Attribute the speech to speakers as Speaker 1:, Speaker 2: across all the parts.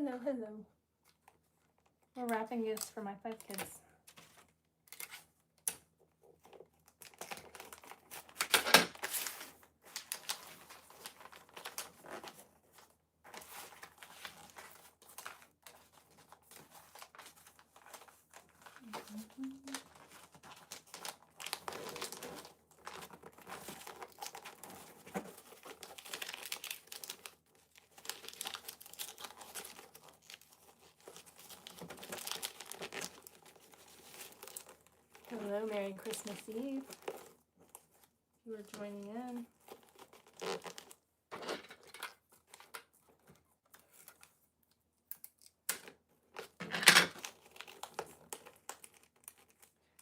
Speaker 1: Hello, hello. We're wrapping gifts for my 5 kids. Hello, Merry Christmas Eve. If you are joining in.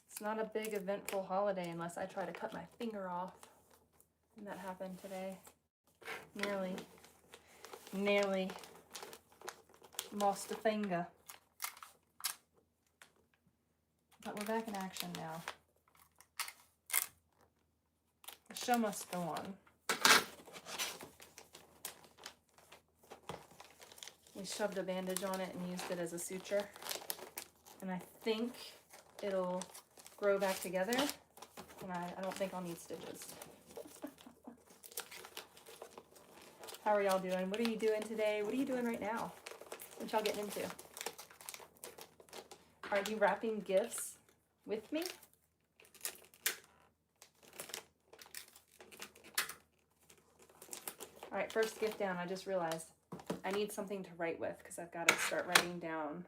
Speaker 1: It's not a big eventful holiday unless I try to cut my finger off. And that happened today. Nearly lost a finger. But we're back in action now. The show must go on. We shoved a bandage on it and used it as a suture. And I think it'll grow back together. And I don't think I'll need stitches. How are y'all doing? What are you doing today? What are you doing right now? What y'all getting into? Are you wrapping gifts with me? All right, first gift down. I just realized I need something to write with because I've got to start writing down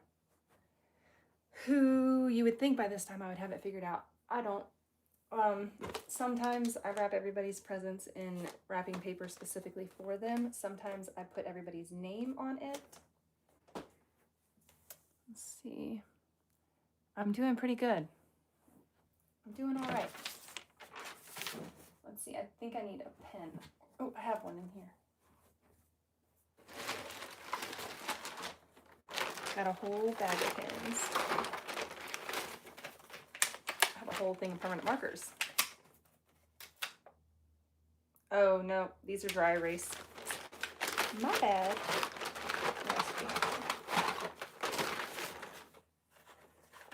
Speaker 1: who you would think by this time I would have it figured out. I don't. Sometimes I wrap everybody's presents in wrapping paper specifically for them. Sometimes I put everybody's name on it. Let's see. I'm doing pretty good. I'm doing all right. Let's see. I think I need a pen. Oh, I have one in here. Got a whole bag of pens. I have a whole thing of permanent markers. Oh no, these are dry erase. My bad.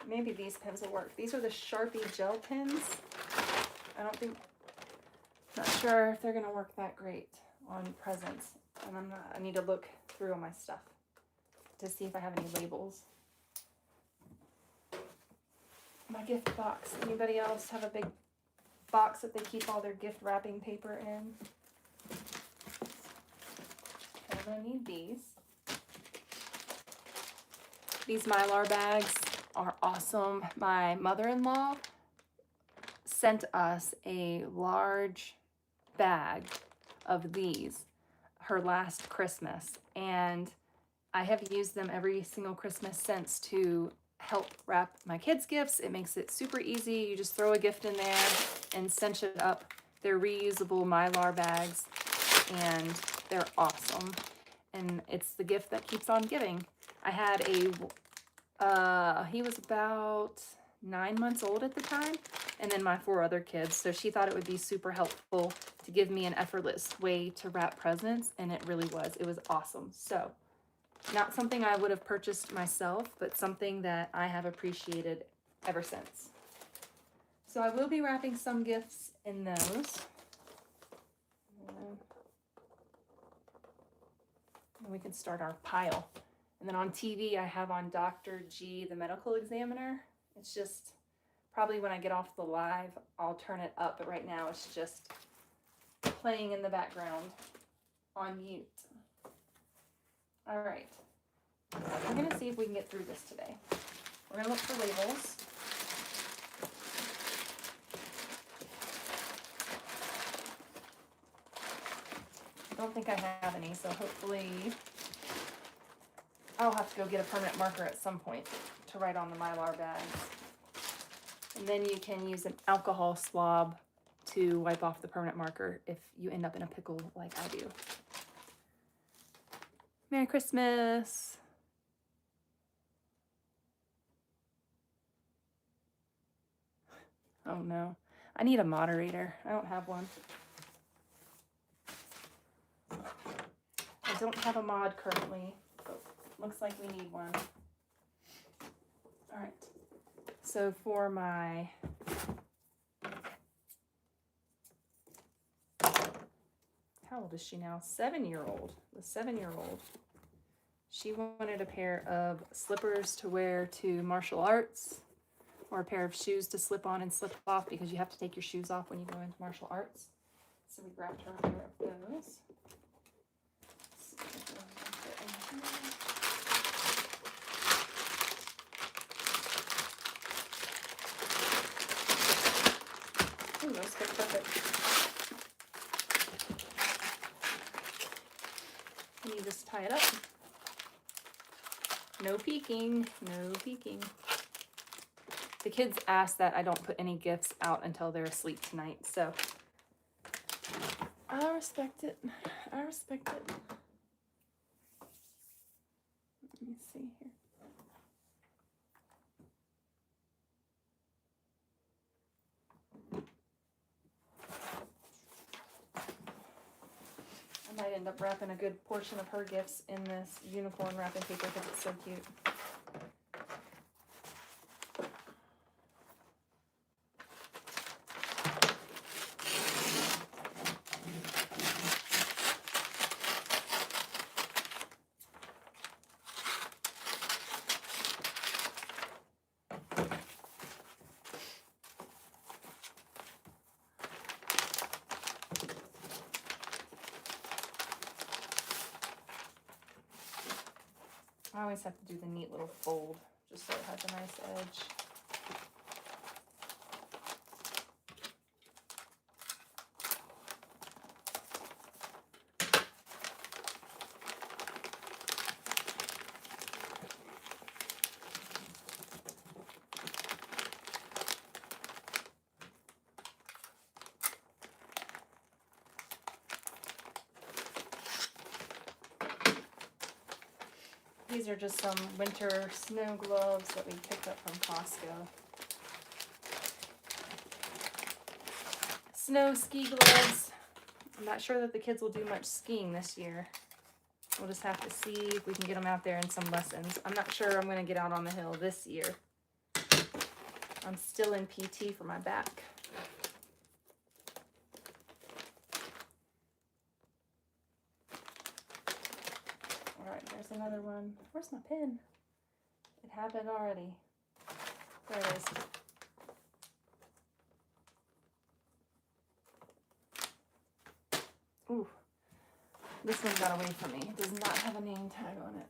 Speaker 1: Maybe these pens will work. These are the Sharpie gel pens. Not sure if they're gonna work that great on presents. And I need to look through all my stuff to see if I have any labels. My gift box. Anybody else have a big box that they keep all their gift wrapping paper in? I'm gonna need these. These Mylar bags are awesome. My mother-in-law sent us a large bag of these her last Christmas, and I have used them every single Christmas since to help wrap my kids' gifts. It makes it super easy. You just throw a gift in there and cinch it up. They're reusable Mylar bags, and they're awesome. And it's the gift that keeps on giving. I had he was about 9 months old at the time, and then my 4 other kids. So she thought it would be super helpful to give me an effortless way to wrap presents, and it really was. It was awesome. So not something I would have purchased myself, but something that I have appreciated ever since. So I will be wrapping some gifts in those. And we can start our pile. And then on TV, I have on Dr. G, the medical examiner. It's just probably when I get off the live, I'll turn it up. But right now, it's just playing in the background on mute. All right. We're going to see if we can get through this today. We're going to look for labels. I don't think I have any, so hopefully I'll have to go get a permanent marker at some point to write on the Mylar bags. And then you can use an alcohol swab to wipe off the permanent marker if you end up in a pickle like I do. Merry Christmas! Oh no, I need a moderator. I don't have one. I don't have a mod currently. looks like we need one. All right. So for my how old is she now? 7-year-old. The 7-year-old. She wanted a pair of slippers to wear to martial arts, or a pair of shoes to slip on and slip off, because you have to take your shoes off when you go into martial arts. So we grabbed her a pair of those. Ooh, those fit perfect. And you just tie it up. No peeking, no peeking. The kids ask that I don't put any gifts out until they're asleep tonight, so I respect it. I respect it. Let me see here. I might end up wrapping a good portion of her gifts in this unicorn wrapping paper because it's so cute. I always have to do the neat little fold just so it has a nice edge. These are just some winter snow gloves that we picked up from Costco. Snow ski gloves. I'm not sure that the kids will do much skiing this year. We'll just have to see if we can get them out there in some lessons. I'm not sure I'm going to get out on the hill this year. I'm still in PT for my back. Alright, there's another one. Where's my pen? It happened already. There it is. Ooh, this one got away from me. It does not have a name tag on it.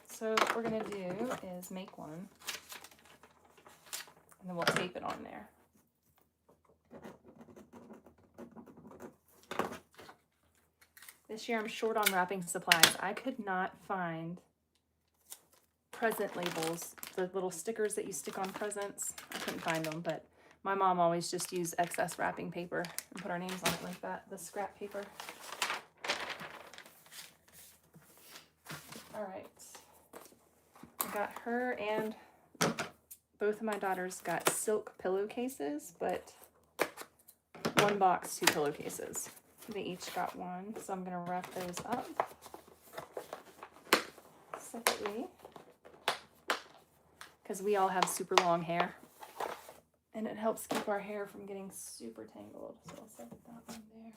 Speaker 1: So what we're going to do is make one, and then we'll tape it on there. This year I'm short on wrapping supplies. I could not find present labels, the little stickers that you stick on presents. I couldn't find them, but my mom always just used excess wrapping paper and put our names on it like that, the scrap paper. All right. I got her and both of my daughters got silk pillowcases, but one box, 2 pillowcases. They each got one, so I'm gonna wrap those up separately because we all have super long hair and it helps keep our hair from getting super tangled. So I'll set that one there.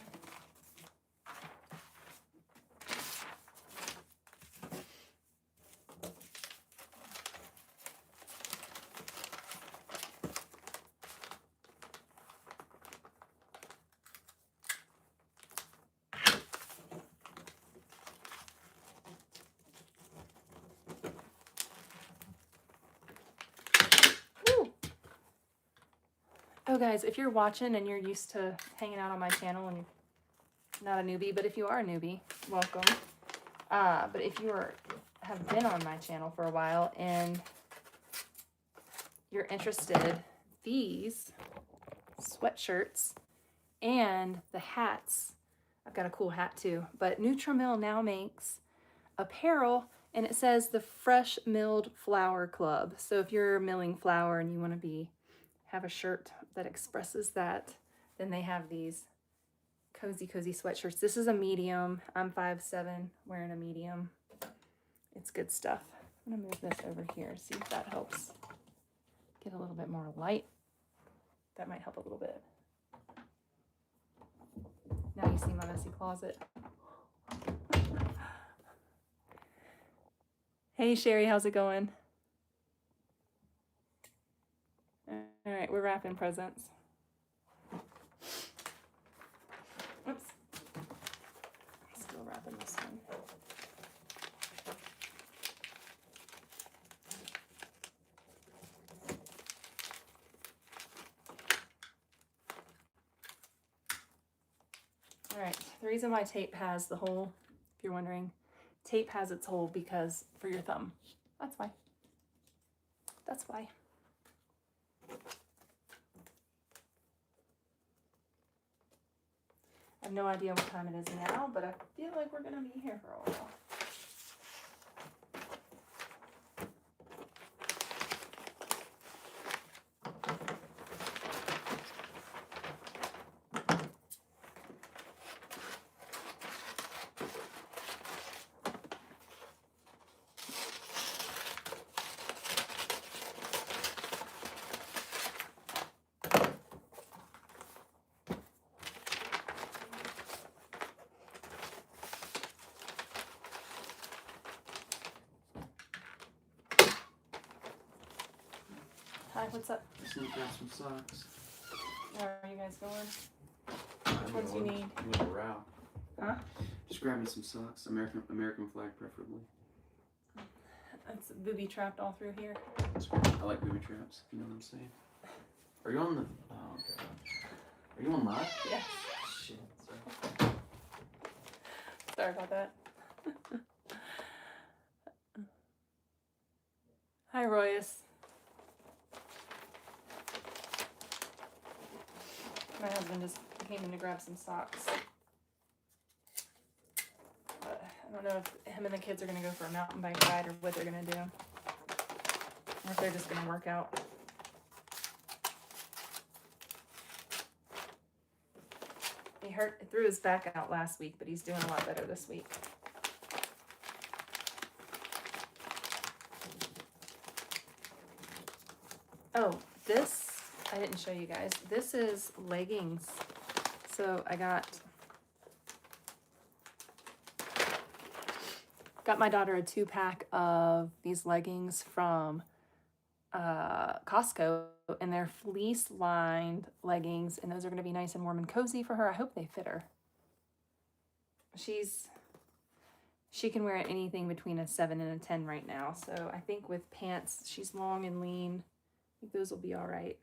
Speaker 1: Oh guys, if you're watching and you're used to hanging out on my channel and you're not a newbie, but if you are a newbie, welcome. But if you have been on my channel for a while and you're interested, these sweatshirts and the hats, I've got a cool hat too, but Nutramil now makes apparel and it says the Fresh Milled Flour Club. So if you're milling flour and you want to have a shirt that expresses that, then they have these cozy sweatshirts. This is a medium. I'm 5'7", wearing a medium. It's good stuff. I'm gonna move this over here, see if that helps get a little bit more light. That might help a little bit. Now you see my messy closet. Hey Sherry, how's it going? All right, we're wrapping presents. Oops. Still wrapping this one. All right, the reason why tape has the hole, if you're wondering, tape has its hole because for your thumb. That's why. That's why. I have no idea what time it is now, but I feel like we're gonna be here for a while. Hi, what's up?
Speaker 2: Just need to grab some socks.
Speaker 1: Where are you guys going? Which ones you need?
Speaker 2: I'm gonna row.
Speaker 1: Huh?
Speaker 2: Just grab me some socks. American flag preferably.
Speaker 1: It's booby trapped all through here.
Speaker 2: I like booby traps, if you know what I'm saying. Are you on the oh okay. Are you on live?
Speaker 1: Yes.
Speaker 2: Shit, sorry.
Speaker 1: Sorry about that. Hi Royce. My husband just came in to grab some socks. But I don't know if him and the kids are going to go for a mountain bike ride or what they're going to do. Or if they're just going to work out. He threw his back out last week, but he's doing a lot better this week. Oh, this I didn't show you guys. This is leggings. So I got my daughter a 2-pack of these leggings from Costco, and they're fleece lined leggings, and those are going to be nice and warm and cozy for her. I hope they fit her. She can wear anything between a 7 and a 10 right now. So I think with pants, she's long and lean. I think those will be all right.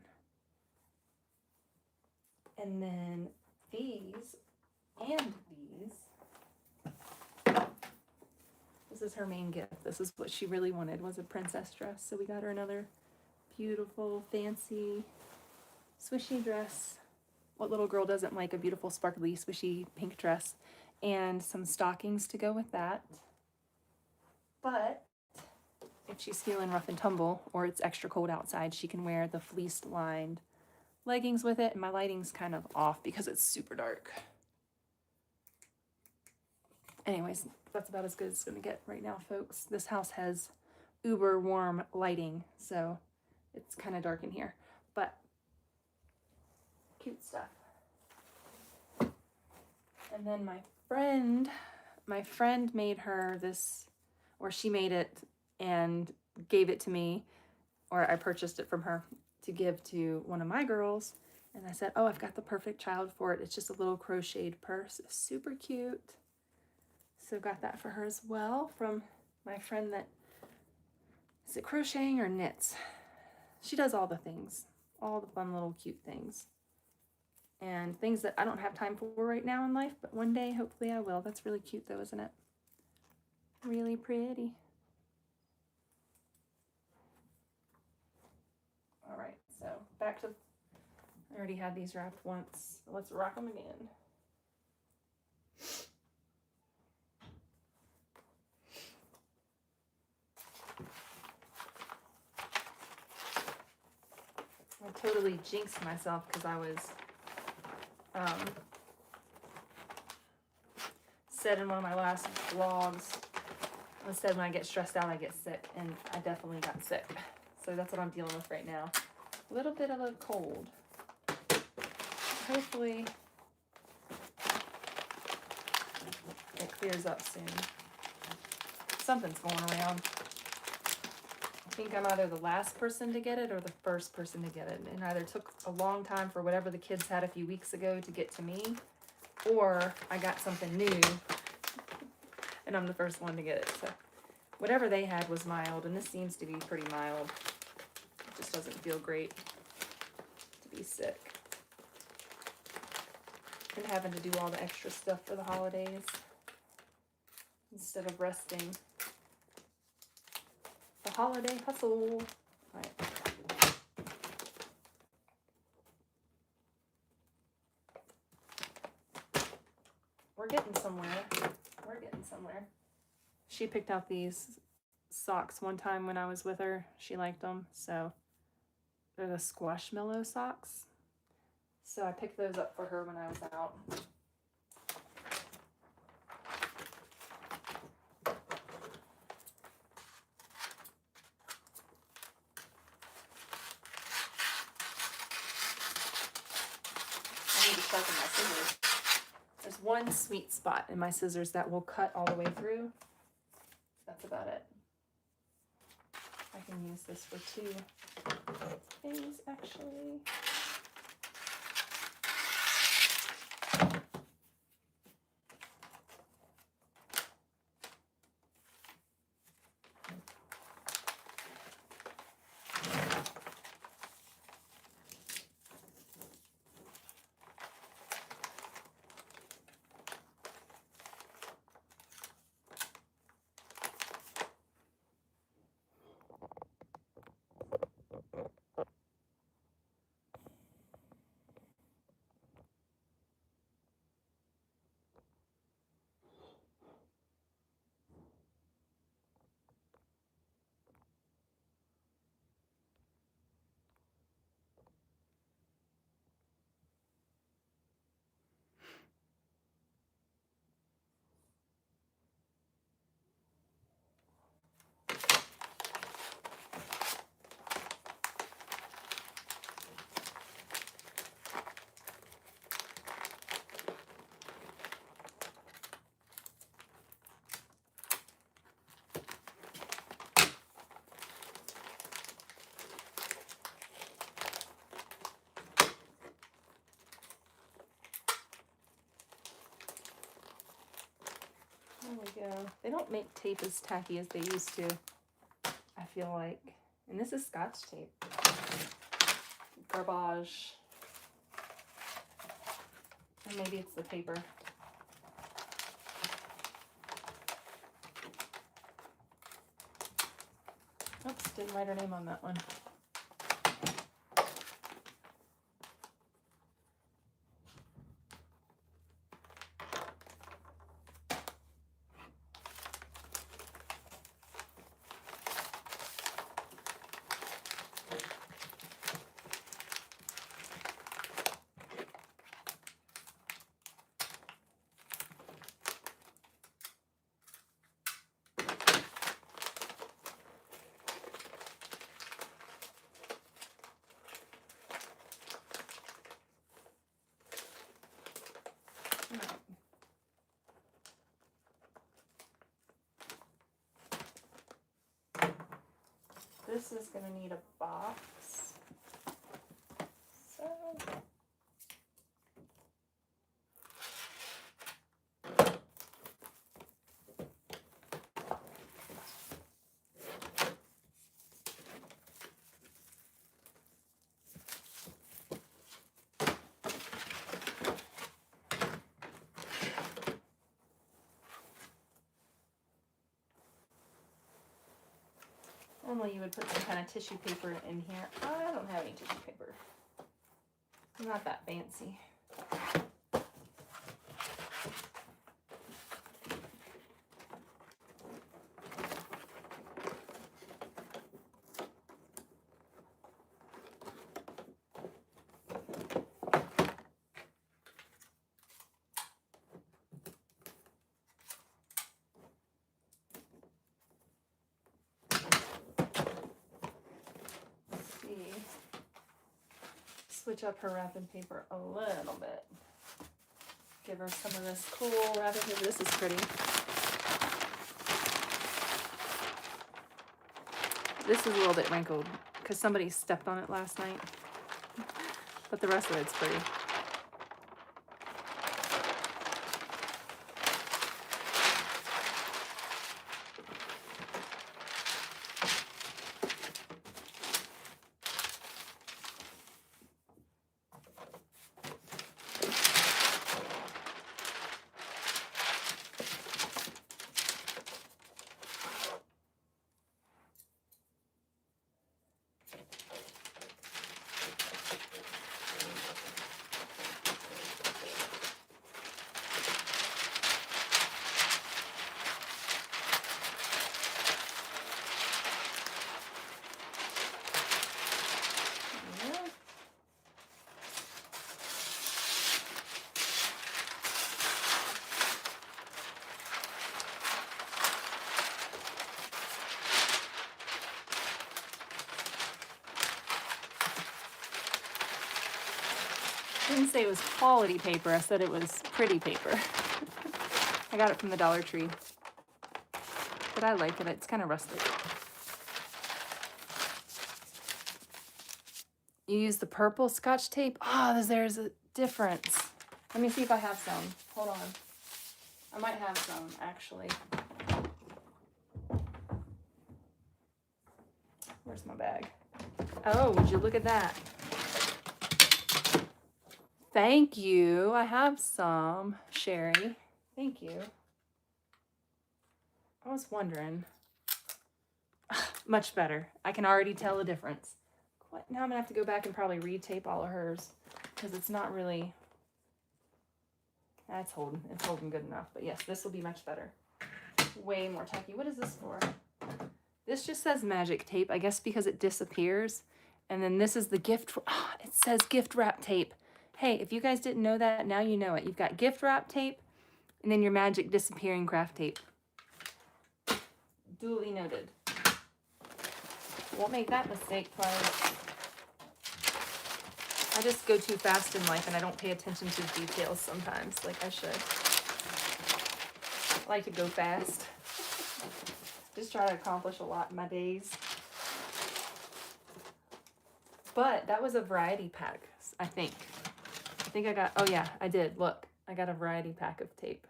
Speaker 1: And then these and these. This is her main gift. This is what she really wanted, was a princess dress. So we got her another beautiful, fancy, swishy dress. What little girl doesn't like a beautiful, sparkly, swishy pink dress? And some stockings to go with that. But if she's feeling rough and tumble or it's extra cold outside, she can wear the fleece lined leggings with it. And my lighting's kind of off because it's super dark. Anyways, that's about as good as it's gonna get right now, folks. This house has uber warm lighting, so it's kind of dark in here, but cute stuff. And then my friend made her this, or she made it and gave it to me, or I purchased it from her to give to one of my girls. And I said, oh, I've got the perfect child for it. It's just a little crocheted purse. It's super cute. So got that for her as well from my friend that, is it crocheting or knits? She does all the things, all the fun little cute things. And things that I don't have time for right now in life, but one day, hopefully I will. That's really cute though, isn't it? Really pretty. All right, so back to, I already had these wrapped once. Let's rock them again. I totally jinxed myself because I was said in one of my last vlogs, I said when I get stressed out, I get sick, and I definitely got sick. So that's what I'm dealing with right now. A little bit of a cold. Hopefully it clears up soon. Something's going around. I think I'm either the last person to get it or the first person to get it. It either took a long time for whatever the kids had a few weeks ago to get to me, or I got something new and I'm the first one to get it. So whatever they had was mild, and this seems to be pretty mild. It just doesn't feel great to be sick and having to do all the extra stuff for the holidays instead of resting. The holiday hustle. All right. We're getting somewhere. We're getting somewhere. She picked out these socks one time when I was with her. She liked them, so they're the Squashmallow socks. So I picked those up for her when I was out. I need to sharpen my scissors. There's one sweet spot in my scissors that will cut all the way through. That's about it. I can use this for two things, actually. There we go. They don't make tape as tacky as they used to, I feel like. And this is Scotch tape. Garbage. Or maybe it's the paper. Oops, didn't write her name on that one. This is going to need a box. So normally you would put some kind of tissue paper in here. I don't have any tissue paper. I'm not that fancy. switch up her wrapping paper a little bit. Give her some of this cool wrapping paper. This is pretty. This is a little bit wrinkled because somebody stepped on it last night. But the rest of it's pretty. I didn't say it was quality paper, I said it was pretty paper. I got it from the Dollar Tree. But I like it, it's kind of rustic. You use the purple Scotch tape? Oh, there's a difference. Let me see if I have some. Hold on. I might have some, actually. Where's my bag? Oh, would you look at that? Thank you. I have some, Sherry. Thank you. I was wondering. Much better. I can already tell the difference. What? Now I'm going to have to go back and probably retape all of hers because it's not really... It's holding good enough. But yes, this will be much better. Way more tacky. What is this for? This just says magic tape, I guess because it disappears. And then this is the gift... it says gift wrap tape. Hey, if you guys didn't know that, now you know it. You've got gift wrap tape and then your magic disappearing craft tape. Duly noted. Won't make that mistake twice. I just go too fast in life and I don't pay attention to details sometimes, like I should. I like to go fast. Just try to accomplish a lot in my days. But that was a variety pack, I think. I think I got, oh yeah, I did. Look, I got a variety pack of tape.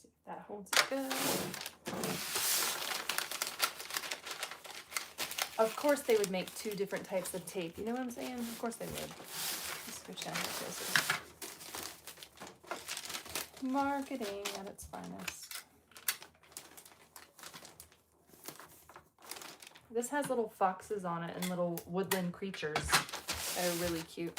Speaker 1: See if that holds it good. Of course they would make two different types of tape. You know what I'm saying? Of course they would. Let's switch down here closer. Marketing at its finest. This has little foxes on it and little woodland creatures that are really cute.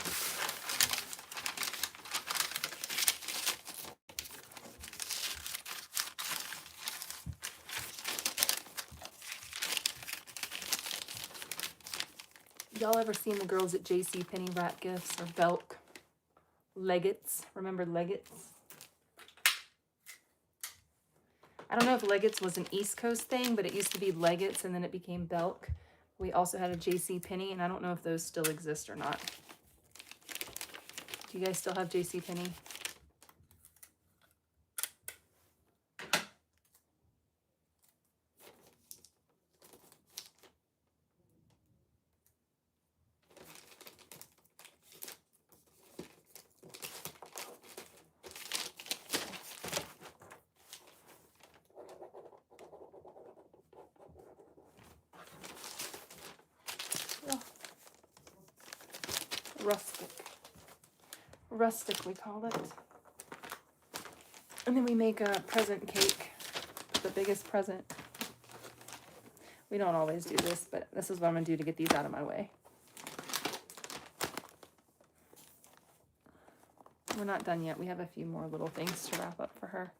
Speaker 1: Y'all ever seen the girls at JCPenney wrap gifts or Belk? Leggets. Remember Leggets? I don't know if Leggets was an East Coast thing, but it used to be Leggets and then it became Belk. We also had a JCPenney, and I don't know if those still exist or not. Do you guys still have JCPenney? Rustic we call it. And then we make a present cake, the biggest present. We don't always do this, but this is what I'm gonna do to get these out of my way. We're not done yet. We have a few more little things to wrap up for her.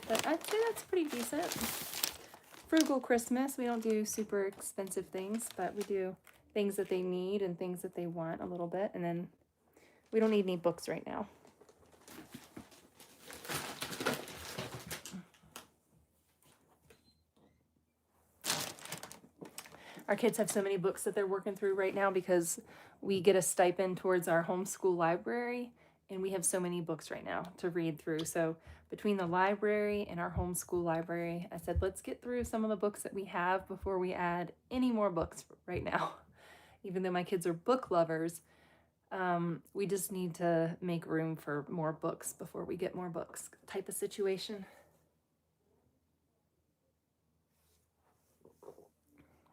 Speaker 1: But I'd say that's pretty decent. Frugal Christmas. We don't do super expensive things, but we do things that they need and things that they want a little bit. And then we don't need any books right now. Our kids have so many books that they're working through right now because we get a stipend towards our homeschool library, and we have so many books right now to read through. So between the library and our homeschool library, I said, let's get through some of the books that we have before we add any more books right now. Even though my kids are book lovers, we just need to make room for more books before we get more books type of situation.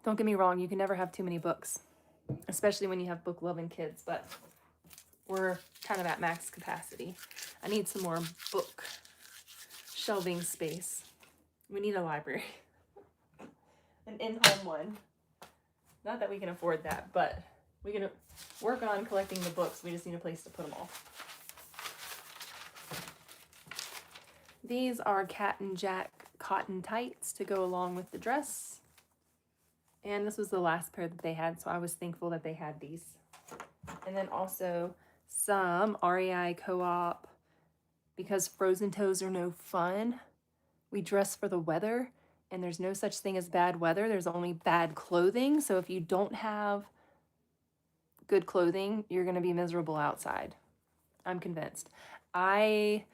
Speaker 1: Don't get me wrong, you can never have too many books, especially when you have book-loving kids, but we're kind of at max capacity. I need some more book shelving space. We need a library. An in-home one. Not that we can afford that, but we can work on collecting the books. We just need a place to put them all. These are Cat and Jack cotton tights to go along with the dress. And this was the last pair that they had, so I was thankful that they had these. And then also some REI Co-op, because frozen toes are no fun. We dress for the weather, and there's no such thing as bad weather. There's only bad clothing. So if you don't have good clothing, you're going to be miserable outside. I'm convinced. I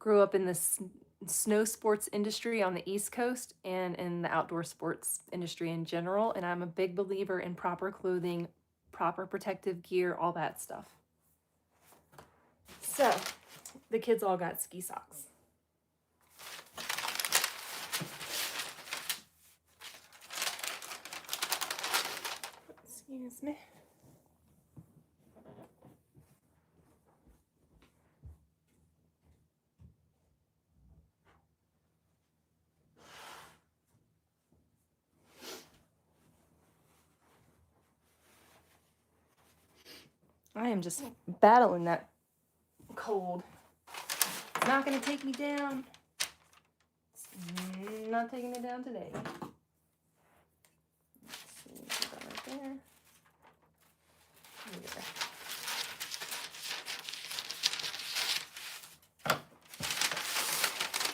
Speaker 1: grew up in this snow sports industry on the East Coast and in the outdoor sports industry in general, and I'm a big believer in proper clothing, proper protective gear, all that stuff. So the kids all got ski socks. Excuse me. I am just battling that cold. It's not going to take me down. It's not taking me down today. Let's see, put that right there. Here.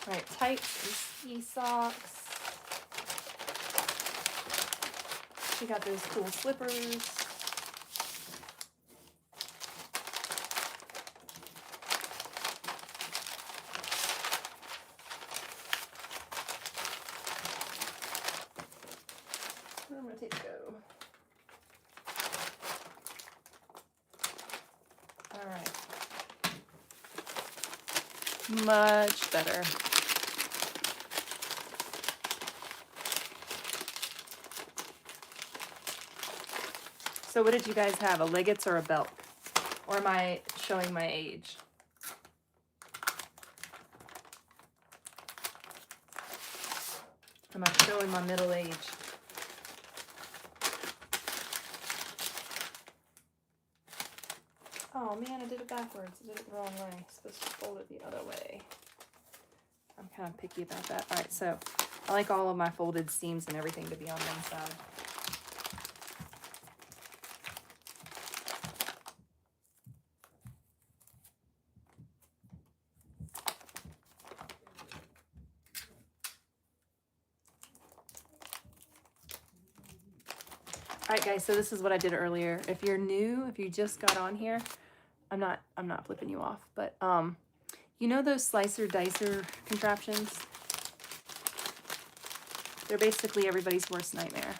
Speaker 1: All right, tights and ski socks. She got those cool slippers. Where am I going to go? All right. Much better. So what did you guys have? A Liggets or a Belk? Or am I showing my age? Am I showing my middle age? Oh man, I did it backwards. I did it the wrong way. I'm supposed to fold it the other way. I'm kind of picky about that. All right, so I like all of my folded seams and everything to be on one side. All right, guys, so this is what I did earlier. If you're new, if you just got on here, I'm not flipping you off, but you know those slicer dicer contraptions? They're basically everybody's worst nightmare.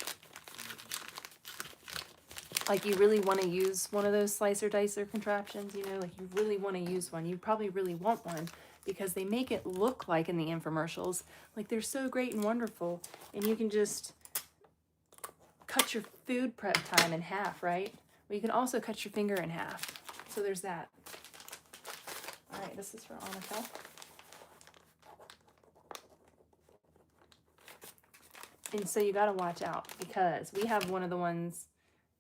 Speaker 1: Like, you really want to use one of those slicer dicer contraptions, you know, like you really want to use one. You probably really want one because they make it look like in the infomercials, like they're so great and wonderful, and you can just cut your food prep time in half, right? Well, you can also cut your finger in half. So there's that. All right, this is for Annika. And so you got to watch out because we have one of the ones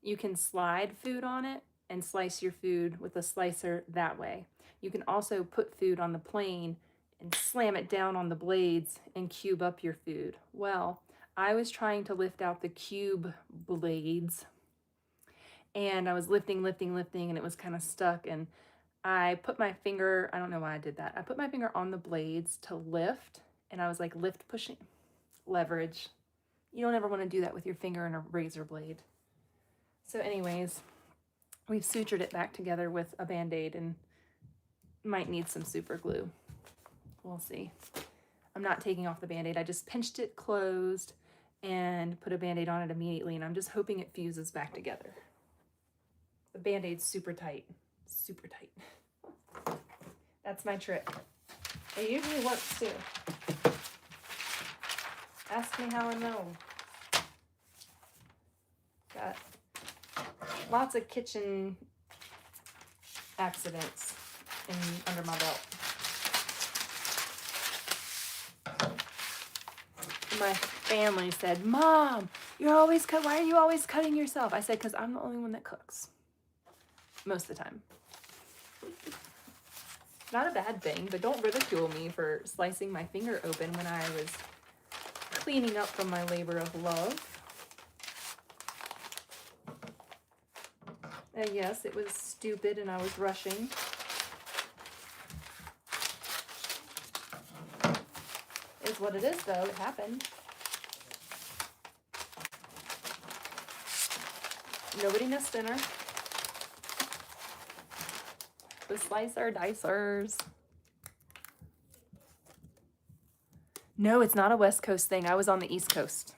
Speaker 1: you can slide food on it and slice your food with a slicer that way. You can also put food on the plane and slam it down on the blades and cube up your food. Well, I was trying to lift out the cube blades, and I was lifting, and it was kind of stuck, and I put my finger, I don't know why I did that. I put my finger on the blades to lift, and I was like lift, pushing, leverage. You don't ever want to do that with your finger and a razor blade. So anyways, we've sutured it back together with a Band-Aid and might need some super glue. We'll see. I'm not taking off the Band-Aid. I just pinched it closed and put a Band-Aid on it immediately, and I'm just hoping it fuses back together. The Band-Aid's super tight. Super tight. That's my trick. It usually works too. Ask me how I know. Got lots of kitchen accidents under my belt. My family said, "Mom, why are you always cutting yourself?" I said, "Because I'm the only one that cooks. Most of the time." Not a bad thing, but don't ridicule me for slicing my finger open when I was cleaning up from my labor of love. Yes, it was stupid and I was rushing. Is what it is, though. It happened. Nobody missed dinner. The slicer dicers. No, it's not a West Coast thing. I was on the East Coast.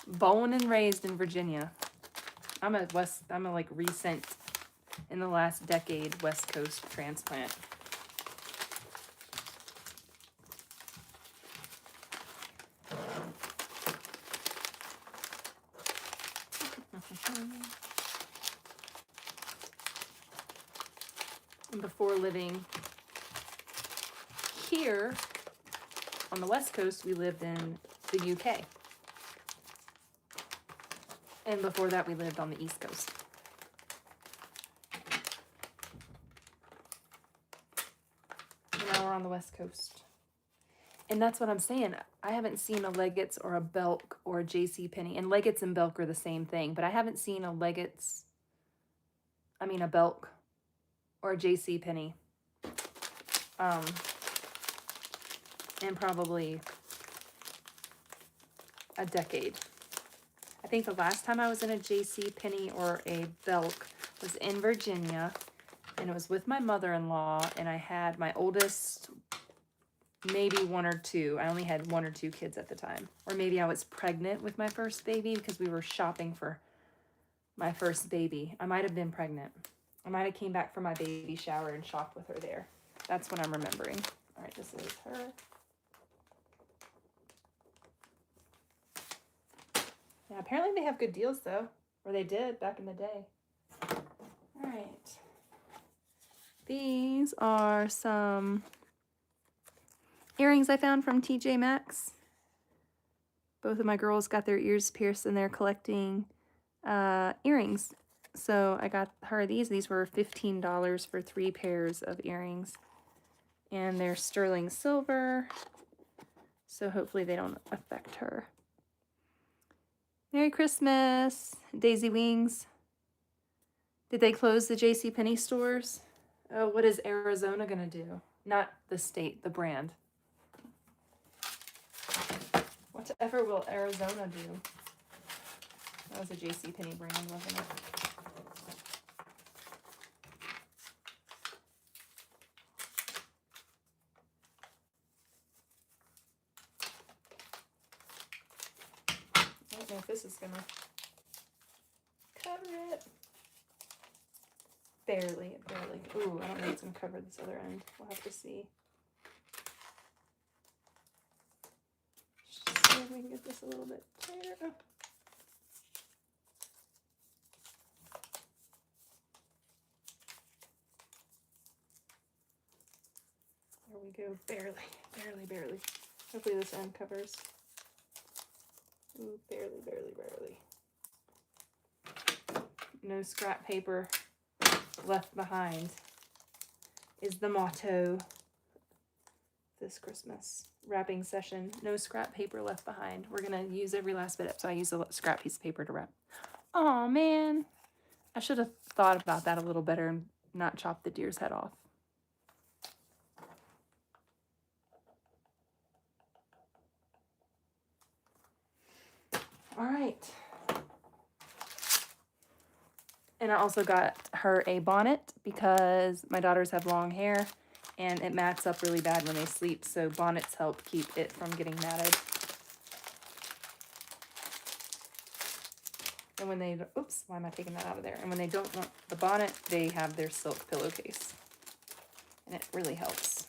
Speaker 1: Born and raised in Virginia. I'm a like recent, in the last decade, West Coast transplant. And before living here on the West Coast, we lived in the UK. And before that, we lived on the East Coast. And now we're on the West Coast. And that's what I'm saying. I haven't seen a Leggett's or a Belk or a JCPenney. And Leggett's and Belk are the same thing. But I haven't seen a Belk or a JCPenney. In probably a decade. I think the last time I was in a JCPenney or a Belk was in Virginia, and it was with my mother-in-law, and I had my oldest, maybe one or two. I only had one or two kids at the time. Or maybe I was pregnant with my first baby because we were shopping for my first baby. I might have been pregnant. I might have came back from my baby shower and shopped with her there. That's what I'm remembering. All right, this is her. Yeah, apparently they have good deals, though. Or they did back in the day. All right. These are some earrings I found from TJ Maxx. Both of my girls got their ears pierced and they're collecting earrings. So I got her these. These were $15 for 3 pairs of earrings. And they're sterling silver. So hopefully they don't affect her. Merry Christmas, Daisy Wings. Did they close the JCPenney stores? Oh, what is Arizona gonna do? Not the state, the brand. Whatever will Arizona do? That was a JCPenney brand, wasn't it? I don't know if this is gonna cover it. Barely. Ooh, I don't know if it's gonna cover this other end. We'll have to see. Just see if we can get this a little bit tighter. Oh. There we go. Barely. Hopefully this end covers. Ooh, barely. No scrap paper left behind. is the motto this Christmas wrapping session. No scrap paper left behind. We're gonna use every last bit up, so I use a scrap piece of paper to wrap. Oh man, I should have thought about that a little better and not chopped the deer's head off. All right. And I also got her a bonnet because my daughters have long hair and it mats up really bad when they sleep, so bonnets help keep it from getting matted. And when they, oops, why am I taking that out of there? And when they don't want the bonnet, they have their silk pillowcase. And it really helps.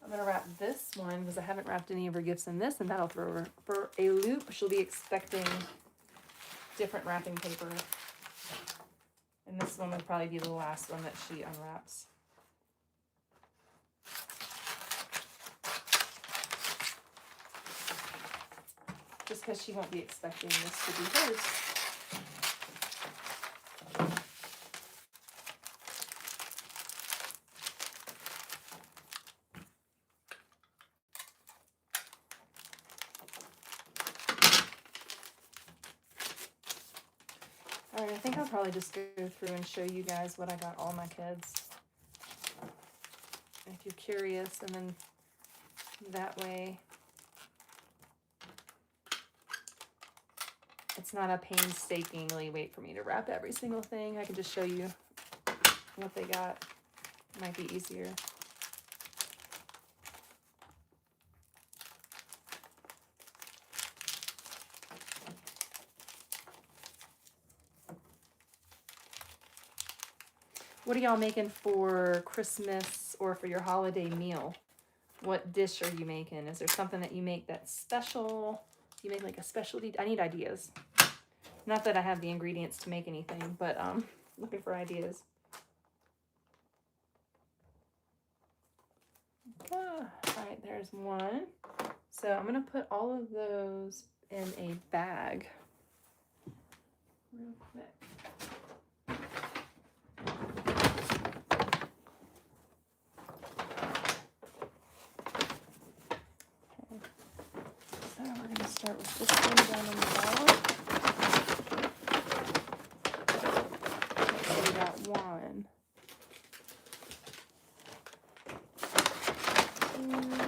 Speaker 1: I'm gonna wrap this one because I haven't wrapped any of her gifts in this, and that'll throw her for a loop. She'll be expecting different wrapping paper. And this one will probably be the last one that she unwraps. Just because she won't be expecting this to be hers. Alright, I think I'll probably just go through and show you guys what I got all my kids. If you're curious, and then that way it's not a painstakingly wait for me to wrap every single thing. I can just show you what they got. It might be easier. What are y'all making for Christmas or for your holiday meal? What dish are you making? Is there something that you make that's special? You make like a specialty? I need ideas. Not that I have the ingredients to make anything, but looking for ideas. All right, there's one. So I'm gonna put all of those in a bag real quick. So we're going to start with this one down on the bottom. Okay, so we got 1, 2, 3.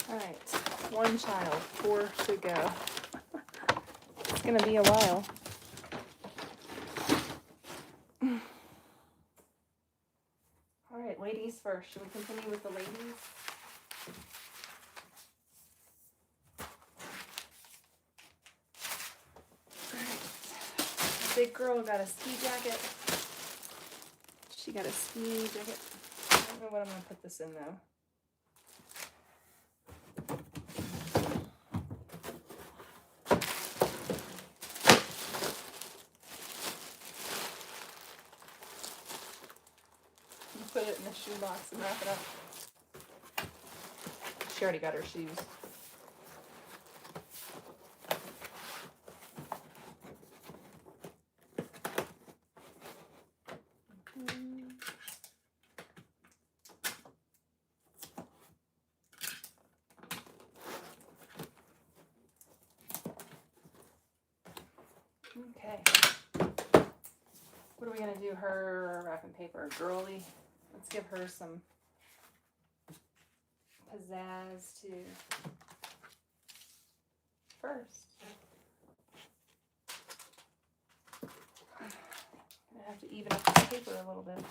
Speaker 1: All right, 1 child, 4 to go. It's gonna be a while. All right, ladies first. Should we continue with the ladies? All right. Big girl got a ski jacket. She got a ski jacket. I don't know what I'm gonna put this in though. Put it in the shoebox and wrap it up. She already got her shoes. Okay. What are we gonna do? Her wrapping paper, girly. Let's give her some pizzazz too. First, I'm gonna have to even up the paper a little bit.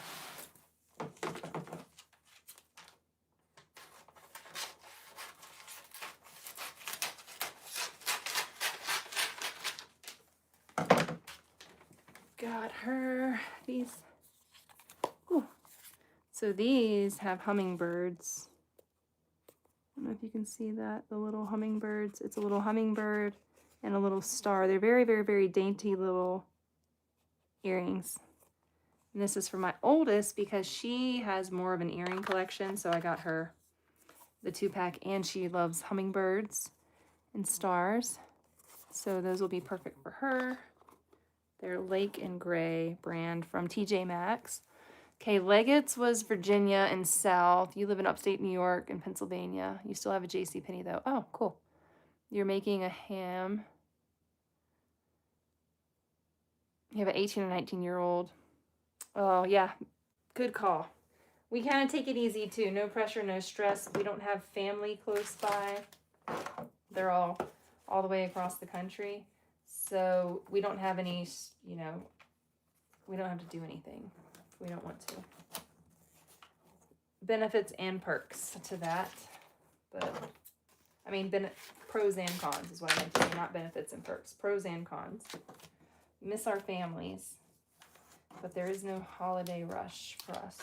Speaker 1: got her these. Ooh. So these have hummingbirds. I don't know if you can see that, the little hummingbirds. It's a little hummingbird and a little star. They're very, very, very dainty little earrings. And this is for my oldest because she has more of an earring collection, so I got her the 2-pack, and she loves hummingbirds and stars. So those will be perfect for her. They're Lake and Gray brand from TJ Maxx. Okay, Leggett's was Virginia and South. You live in upstate New York and Pennsylvania. You still have a JCPenney though. Oh, cool. You're making a ham. You have an 18 or 19-year-old. Oh, yeah. Good call. We kind of take it easy too. No pressure, no stress. We don't have family close by. They're all the way across the country. So we don't have any, you know, we don't have to do anything if we don't want to. Benefits and perks to that. But, I mean, pros and cons is what I meant to say, not benefits and perks. Pros and cons. Miss our families. But there is no holiday rush for us.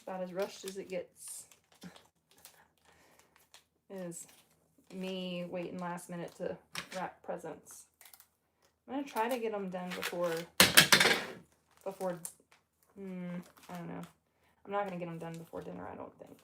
Speaker 1: About as rushed as it gets. Is me waiting last minute to wrap presents. I'm gonna try to get them done before I don't know. I'm not gonna get them done before dinner, I don't think.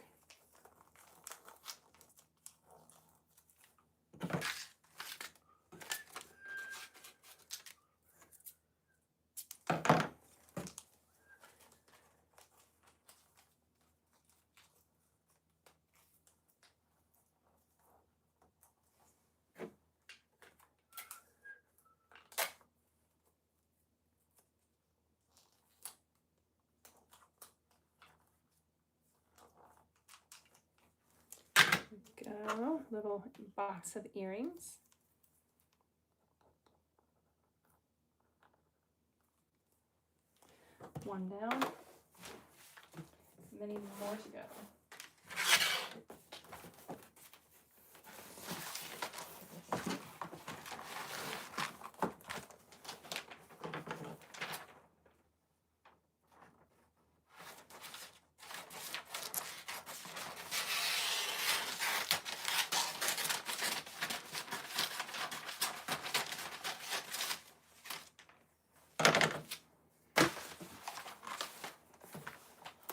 Speaker 1: Go, little box of earrings. One down. Many more to go.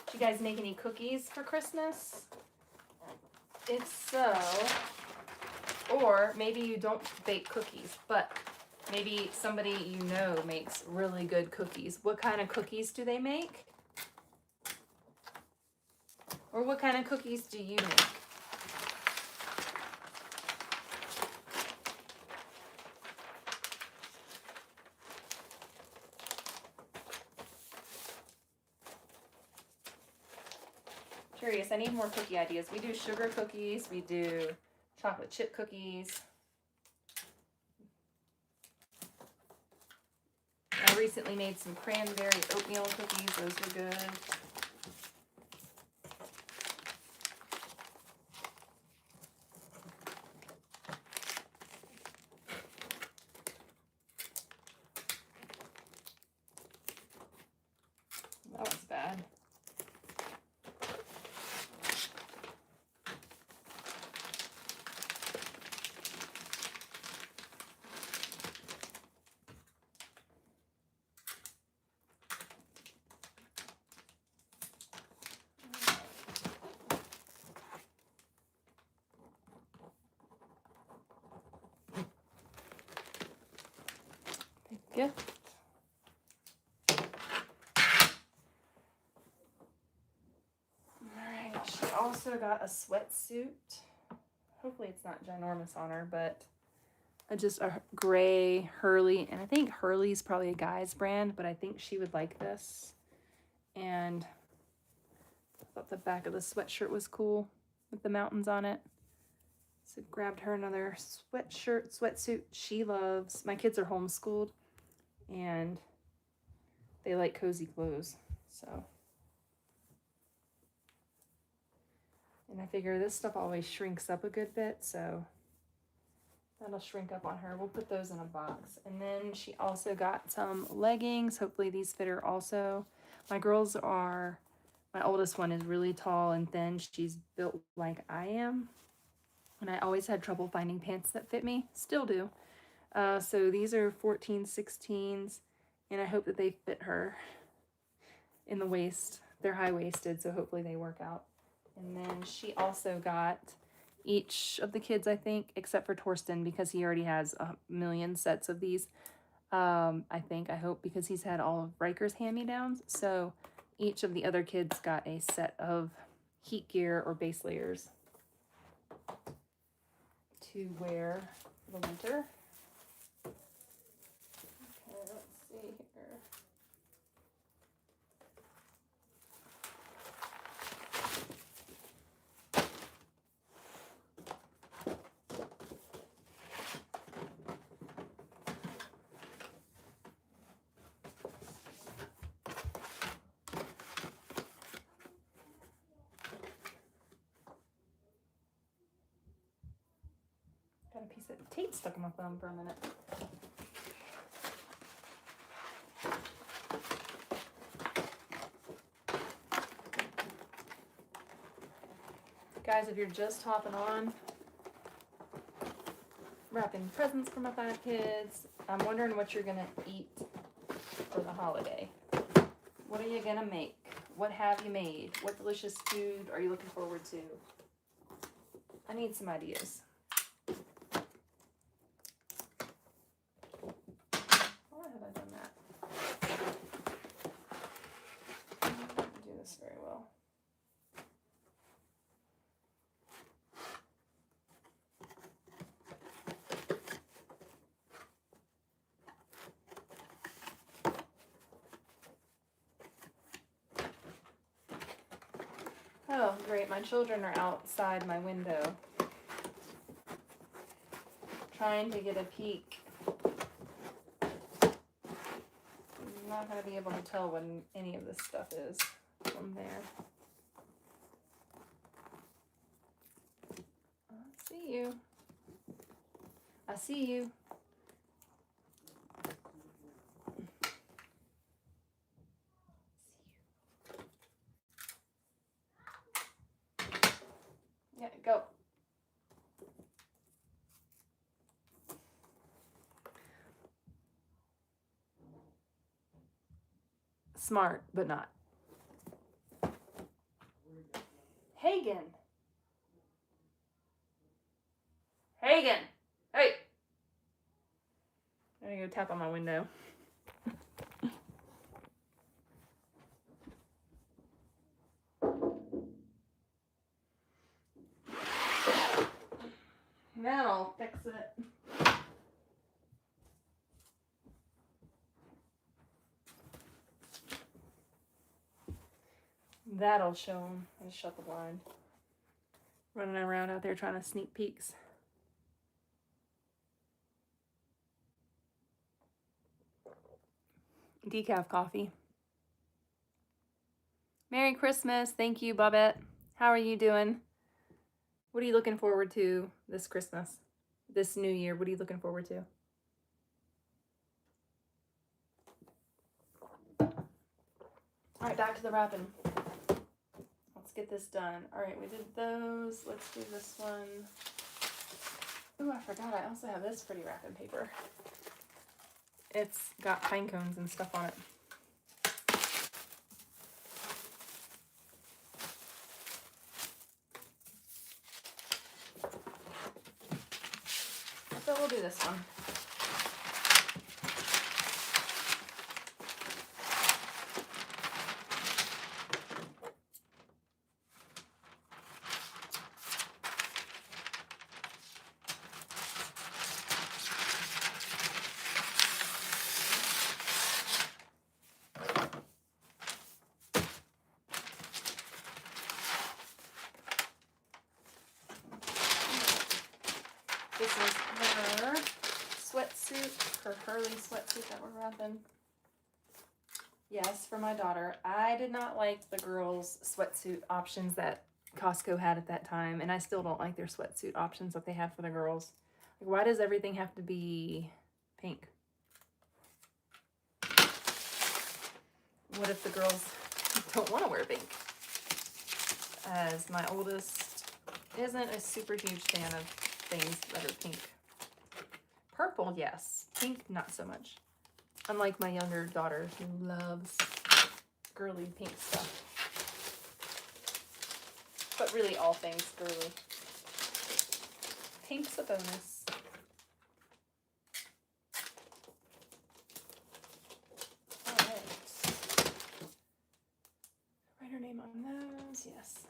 Speaker 1: Did you guys make any cookies for Christmas? If so, or maybe you don't bake cookies, but maybe somebody you know makes really good cookies. What kind of cookies do they make? Or what kind of cookies do you make? Curious, I need more cookie ideas. We do sugar cookies, we do chocolate chip cookies. I recently made some cranberry oatmeal cookies, those were good. That was bad. Yeah. Alright, she also got a sweatsuit. Hopefully it's not ginormous on her, but just a gray Hurley. And I think Hurley's probably a guy's brand, but I think she would like this. And I thought the back of the sweatshirt was cool with the mountains on it. So grabbed her another sweatsuit she loves. My kids are homeschooled and they like cozy clothes, so. And I figure this stuff always shrinks up a good bit, so that'll shrink up on her. We'll put those in a box. And then she also got some leggings. Hopefully these fit her also. My girls are, my oldest one is really tall and thin. She's built like I am. And I always had trouble finding pants that fit me. Still do. So these are 14, 16s. And I hope that they fit her in the waist. They're high-waisted, so hopefully they work out. And then she also got each of the kids, I think, except for Torsten, because he already has a million sets of these. I hope, because he's had all of Riker's hand-me-downs. So each of the other kids got a set of heat gear or base layers to wear for the winter. Okay, let's see here. Got a piece of tape stuck in my thumb for a minute. Guys, if you're just hopping on, wrapping presents for my 5 kids, I'm wondering what you're gonna eat for the holiday. What are you gonna make? What have you made? What delicious food are you looking forward to? I need some ideas. Why have I done that? I didn't do this very well. Oh, great. My children are outside my window trying to get a peek. I'm not going to be able to tell what any of this stuff is from there. I see you. I see you. Yeah, go. Smart, but not. Hagen. Hagen. Hey. I'm gonna go tap on my window. That'll fix it. That'll show them. I just shut the blind. Running around out there trying to sneak peeks. Decaf coffee. Merry Christmas. Thank you, Bobette. How are you doing? What are you looking forward to this Christmas? This new year, what are you looking forward to? All right, back to the wrapping. Let's get this done. All right, we did those. Let's do this one. Oh, I forgot. I also have this pretty wrapping paper. It's got pine cones and stuff on it. So we'll do this one. This is her sweatsuit, her Hurley sweatsuit that we're wrapping. Yes, for my daughter. I did not like the girls' sweatsuit options that Costco had at that time, and I still don't like their sweatsuit options that they had for the girls. Like, why does everything have to be pink? What if the girls don't want to wear pink? As my oldest isn't a super huge fan of things that are pink. Purple, yes. Pink, not so much. Unlike my younger daughter, who loves girly pink stuff. But really all things girly. Pink's a bonus. Alright. Write her name on those, yes.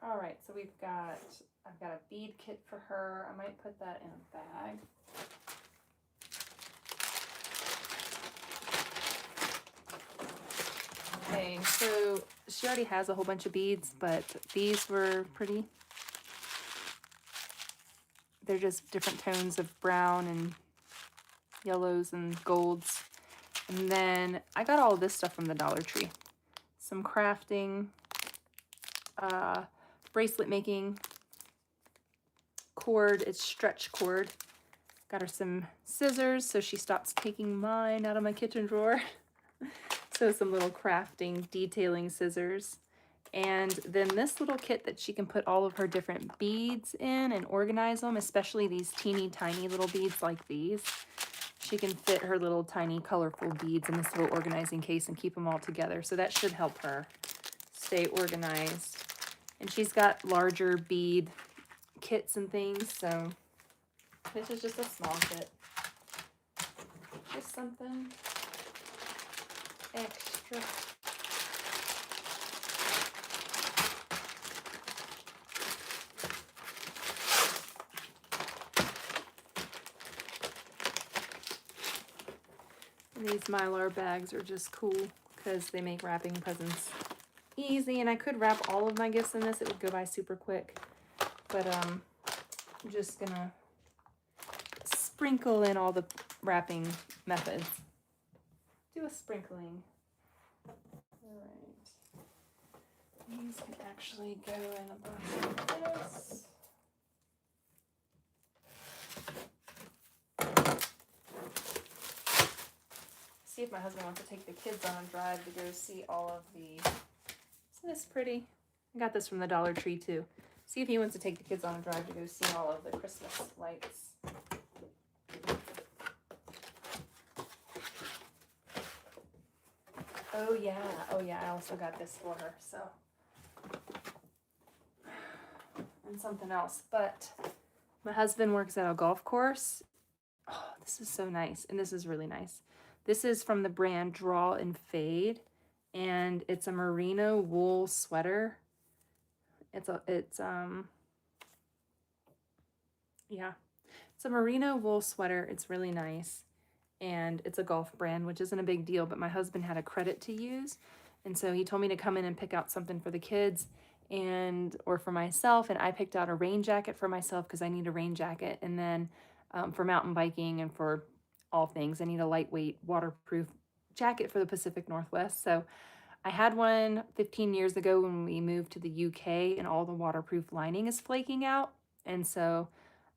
Speaker 1: Alright, so I've got a bead kit for her. I might put that in a bag. Okay, so she already has a whole bunch of beads, but these were pretty. They're just different tones of brown and yellows and golds. And then I got all of this stuff from the Dollar Tree. Some crafting, bracelet making, cord, it's stretch cord. Got her some scissors so she stops taking mine out of my kitchen drawer. So some little crafting, detailing scissors. And then this little kit that she can put all of her different beads in and organize them, especially these teeny tiny little beads like these. She can fit her little tiny colorful beads in this little organizing case and keep them all together. So that should help her stay organized. And she's got larger bead kits and things, so this is just a small kit. Just something extra. And these Mylar bags are just cool because they make wrapping presents easy, and I could wrap all of my gifts in this. It would go by super quick, but I'm just gonna sprinkle in all the wrapping methods. Do a sprinkling. All right. These can actually go in a box like this. See if my husband wants to take the kids on a drive to go see all of the... Isn't this pretty? I got this from the Dollar Tree too. See if he wants to take the kids on a drive to go see all of the Christmas lights. Oh yeah, I also got this for her, so. And something else, but my husband works at a golf course. Oh, this is so nice, and this is really nice. This is from the brand Draw and Fade, and it's a merino wool sweater. It's a merino wool sweater. It's really nice, and it's a golf brand, which isn't a big deal, but my husband had a credit to use, and so he told me to come in and pick out something for the kids or for myself, and I picked out a rain jacket for myself because I need a rain jacket, and then for mountain biking and for all things, I need a lightweight waterproof jacket for the Pacific Northwest. So I had one 15 years ago when we moved to the UK, and all the waterproof lining is flaking out, and so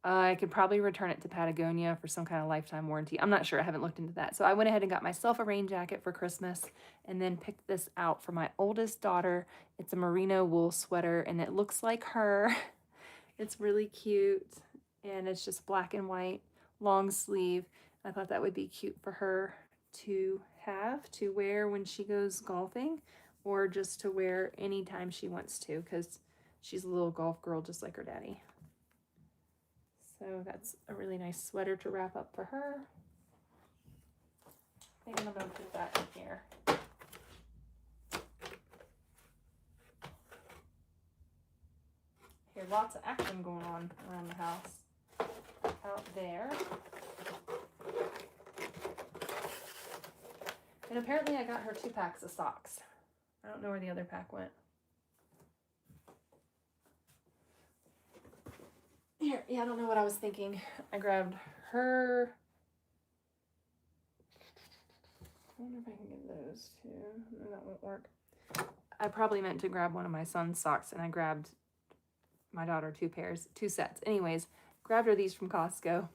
Speaker 1: I could probably return it to Patagonia for some kind of lifetime warranty. I'm not sure. I haven't looked into that. So I went ahead and got myself a rain jacket for Christmas, and then picked this out for my oldest daughter. It's a merino wool sweater, and it looks like her. It's really cute, and it's just black and white, long sleeve. I thought that would be cute for her to have to wear when she goes golfing, or just to wear anytime she wants to, because she's a little golf girl just like her daddy. So that's a really nice sweater to wrap up for her. I think I'm going to put that in here. Here, lots of action going on around the house. Out there. And apparently I got her 2 packs of socks. I don't know where the other pack went. Here, yeah, I don't know what I was thinking. I grabbed her. I wonder if I can get those too. No, that won't work. I probably meant to grab one of my son's socks, and I grabbed my daughter 2 sets. Anyways, grabbed her these from Costco,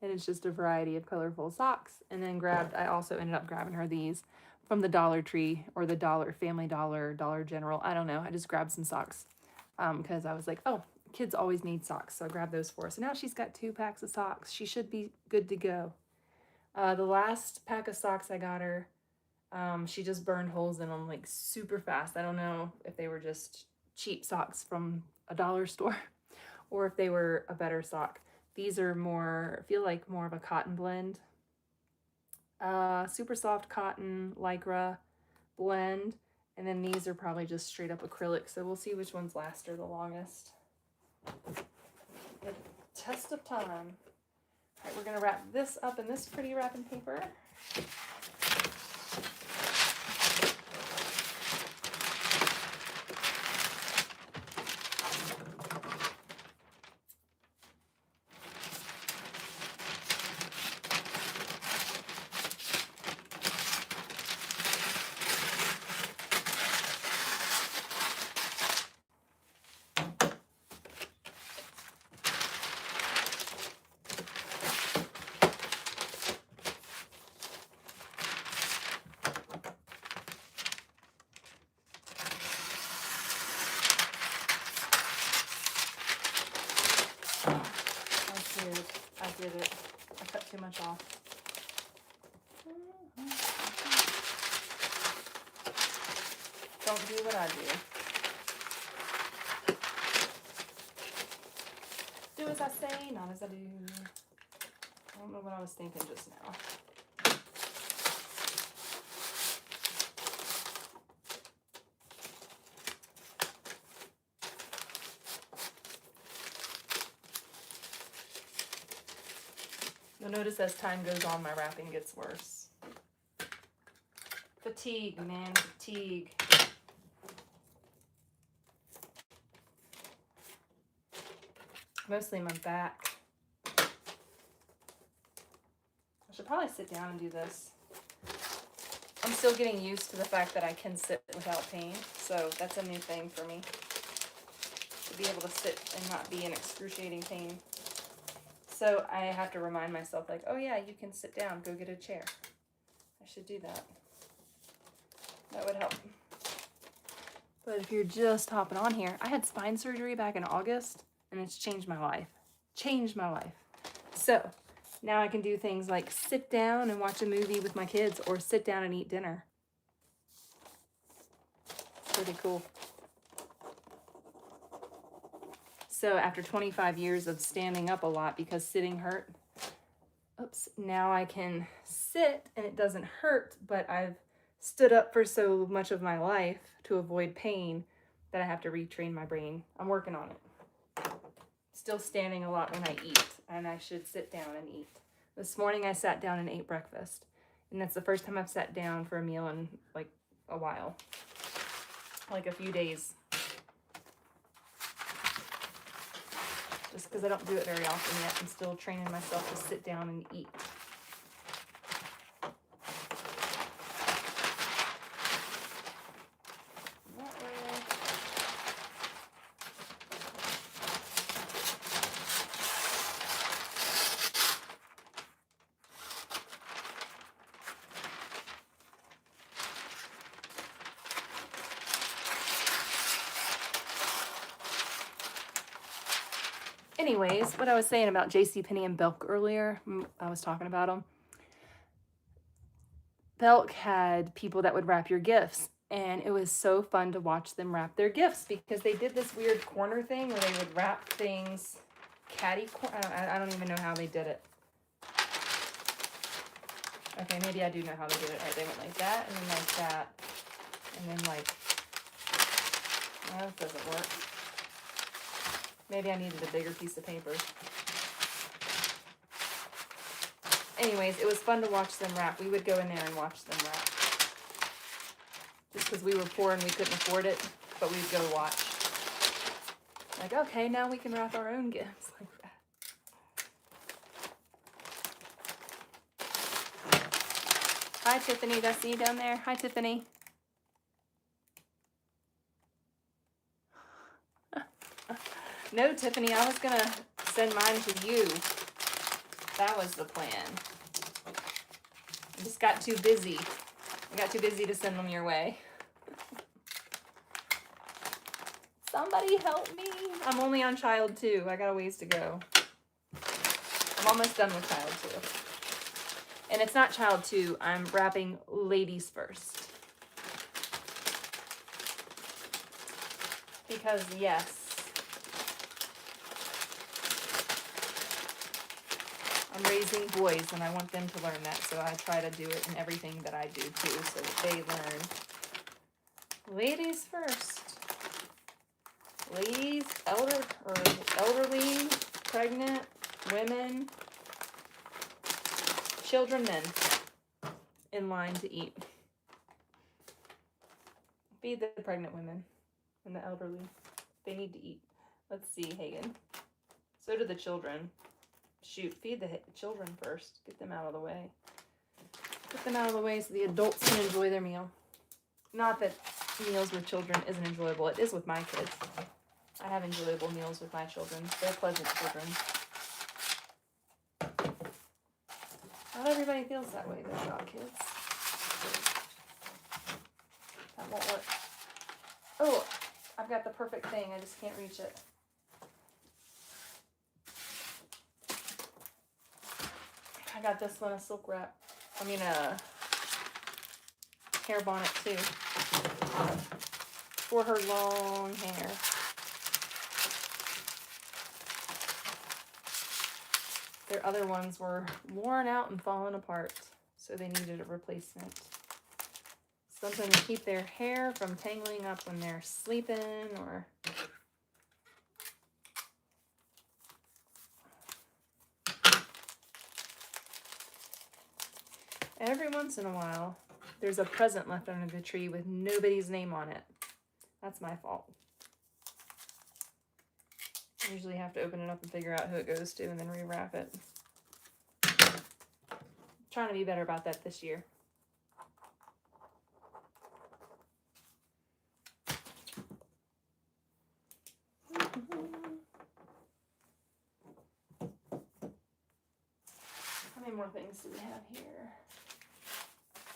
Speaker 1: and it's just a variety of colorful socks. And then I also ended up grabbing her these from the Dollar Tree or the Family Dollar, Dollar General. I don't know. I just grabbed some socks because I was like, oh, kids always need socks. So I grabbed those for her. So now she's got 2 packs of socks. She should be good to go. The last pack of socks I got her, she just burned holes in them like super fast. I don't know if they were just cheap socks from a dollar store or if they were a better sock. These are feel like more of a cotton blend. Super soft cotton lycra blend. And then these are probably just straight up acrylic. So we'll see which ones last her the longest. The test of time. All right, we're gonna wrap this up in this pretty wrapping paper. I did it. I cut too much off. Don't do what I do. Do as I say, not as I do. I don't know what I was thinking just now. You'll notice as time goes on, my wrapping gets worse. Fatigue, man, fatigue. Mostly my back. I should probably sit down and do this. I'm still getting used to the fact that I can sit without pain, so that's a new thing for me. To be able to sit and not be in excruciating pain. So I have to remind myself, like, oh yeah, you can sit down, go get a chair. I should do that. That would help. But if you're just hopping on here, I had spine surgery back in August, and it's changed my life. Changed my life. So now I can do things like sit down and watch a movie with my kids, or sit down and eat dinner. Pretty cool. So after 25 years of standing up a lot because sitting hurt, now I can sit and it doesn't hurt, but I've stood up for so much of my life to avoid pain that I have to retrain my brain. I'm working on it. Still standing a lot when I eat, and I should sit down and eat. This morning I sat down and ate breakfast, and that's the first time I've sat down for a meal in like a while, like a few days. Just because I don't do it very often yet. I'm still training myself to sit down and eat. Anyways, what I was saying about JCPenney and Belk earlier, I was talking about them. Belk had people that would wrap your gifts, and it was so fun to watch them wrap their gifts because they did this weird corner thing where they would wrap things I don't even know how they did it. Okay, maybe I do know how they did it. All right, they went like that, and then like that, and then like, that doesn't work. Maybe I needed a bigger piece of paper. Anyways, it was fun to watch them wrap. We would go in there and watch them wrap. Just because we were poor and we couldn't afford it, but we'd go watch. Like, okay, now we can wrap our own gifts like that. Hi, Tiffany. That's you down there. Hi, Tiffany. No, Tiffany, I was going to send mine to you. That was the plan. I just got too busy. I got too busy to send them your way. Somebody help me. I'm only on child 2. I got a ways to go. I'm almost done with child 2. And it's not child 2. I'm wrapping ladies first. Because, yes, I'm raising boys and I want them to learn that. So I try to do it in everything that I do too, so that they learn. Ladies first. Ladies, elderly, pregnant, women, children, men in line to eat. Feed the pregnant women and the elderly. They need to eat. Let's see, Hagen. So do the children. Shoot, feed the children first. Get them out of the way. Get them out of the way so the adults can enjoy their meal. Not that meals with children isn't enjoyable. It is with my kids. I have enjoyable meals with my children. They're pleasant children. Not everybody feels that way though about kids. That won't work. Oh, I've got the perfect thing. I just can't reach it. I got this one, a silk wrap. I mean a hair bonnet too. For her long hair. Their other ones were worn out and falling apart, so they needed a replacement. Something to keep their hair from tangling up when they're sleeping or... Every once in a while, there's a present left under the tree with nobody's name on it. That's my fault. I usually have to open it up and figure out who it goes to and then rewrap it. I'm trying to be better about that this year. How many more things do we have here?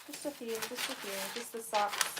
Speaker 1: Just a few, just the socks.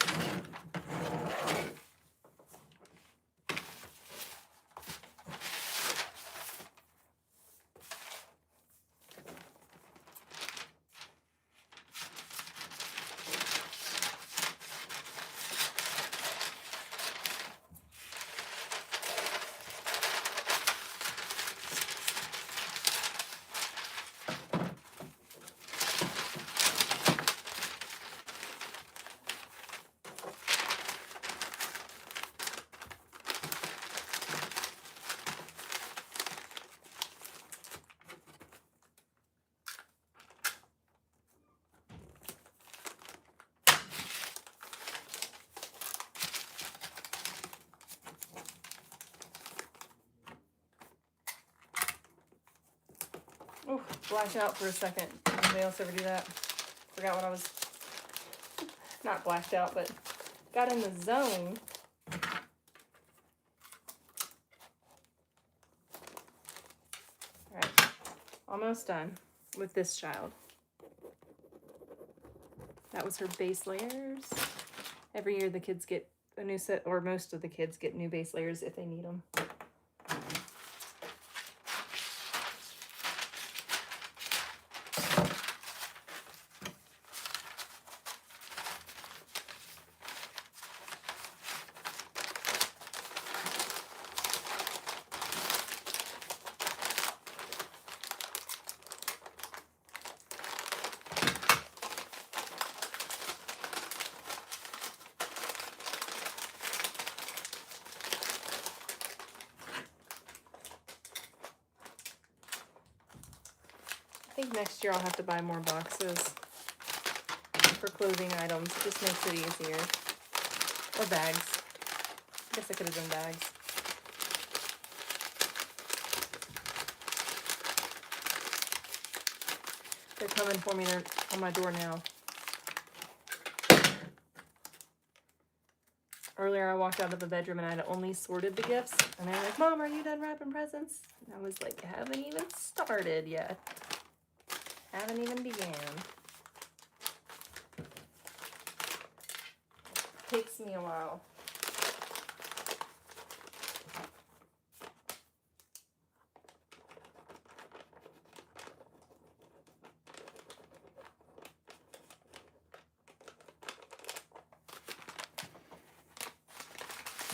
Speaker 1: Oh, blacked out for a second. Anybody else ever do that? Forgot what I was... Not blacked out, but got in the zone. Alright, almost done with this child. That was her base layers. Every year the kids get a new set, or most of the kids get new base layers if they need them. I think next year I'll have to buy more boxes for clothing items. It just makes it easier. Or bags. I guess I could have done bags. They're coming for me. They're on my door now. Earlier I walked out of the bedroom and I'd only sorted the gifts. And they're like, Mom, are you done wrapping presents? And I was like, I haven't even started yet. Haven't even began. Takes me a while.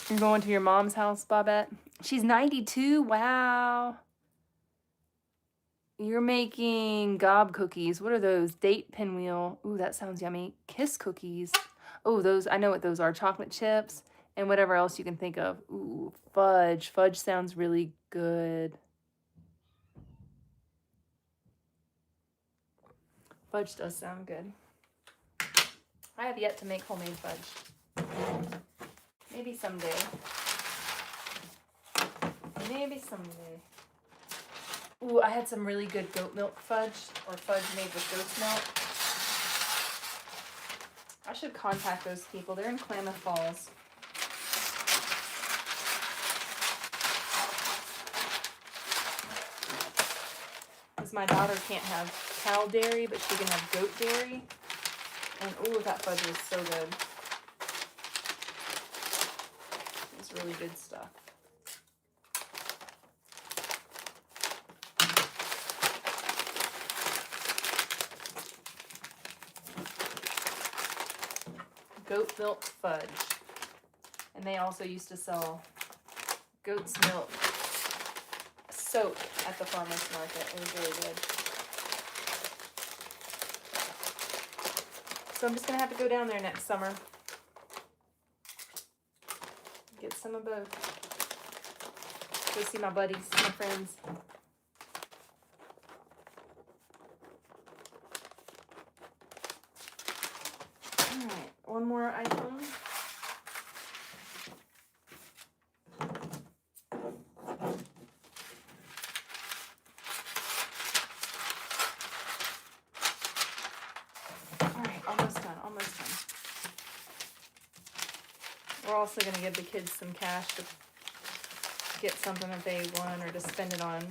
Speaker 1: You're going to your mom's house, Bobette? She's 92? Wow. You're making gob cookies. What are those? Date pinwheel. Ooh, that sounds yummy. Kiss cookies. Oh, those, I know what those are. Chocolate chips and whatever else you can think of. Ooh, fudge. Fudge sounds really good. Fudge does sound good. I have yet to make homemade fudge. Maybe someday. Maybe someday. Ooh, I had some really good goat milk fudge, or fudge made with goat's milk. I should contact those people. They're in Klamath Falls. Because my daughter can't have cow dairy, but she can have goat dairy. And ooh, that fudge was so good. It's really good stuff. Goat milk fudge. And they also used to sell goat's milk soap at the farmer's market. It was really good. So I'm just going to have to go down there next summer. Get some of both. Go see my buddies, my friends. Alright, one more item. Alright, almost done, almost done. We're also going to give the kids some cash to get something that they want or to spend it on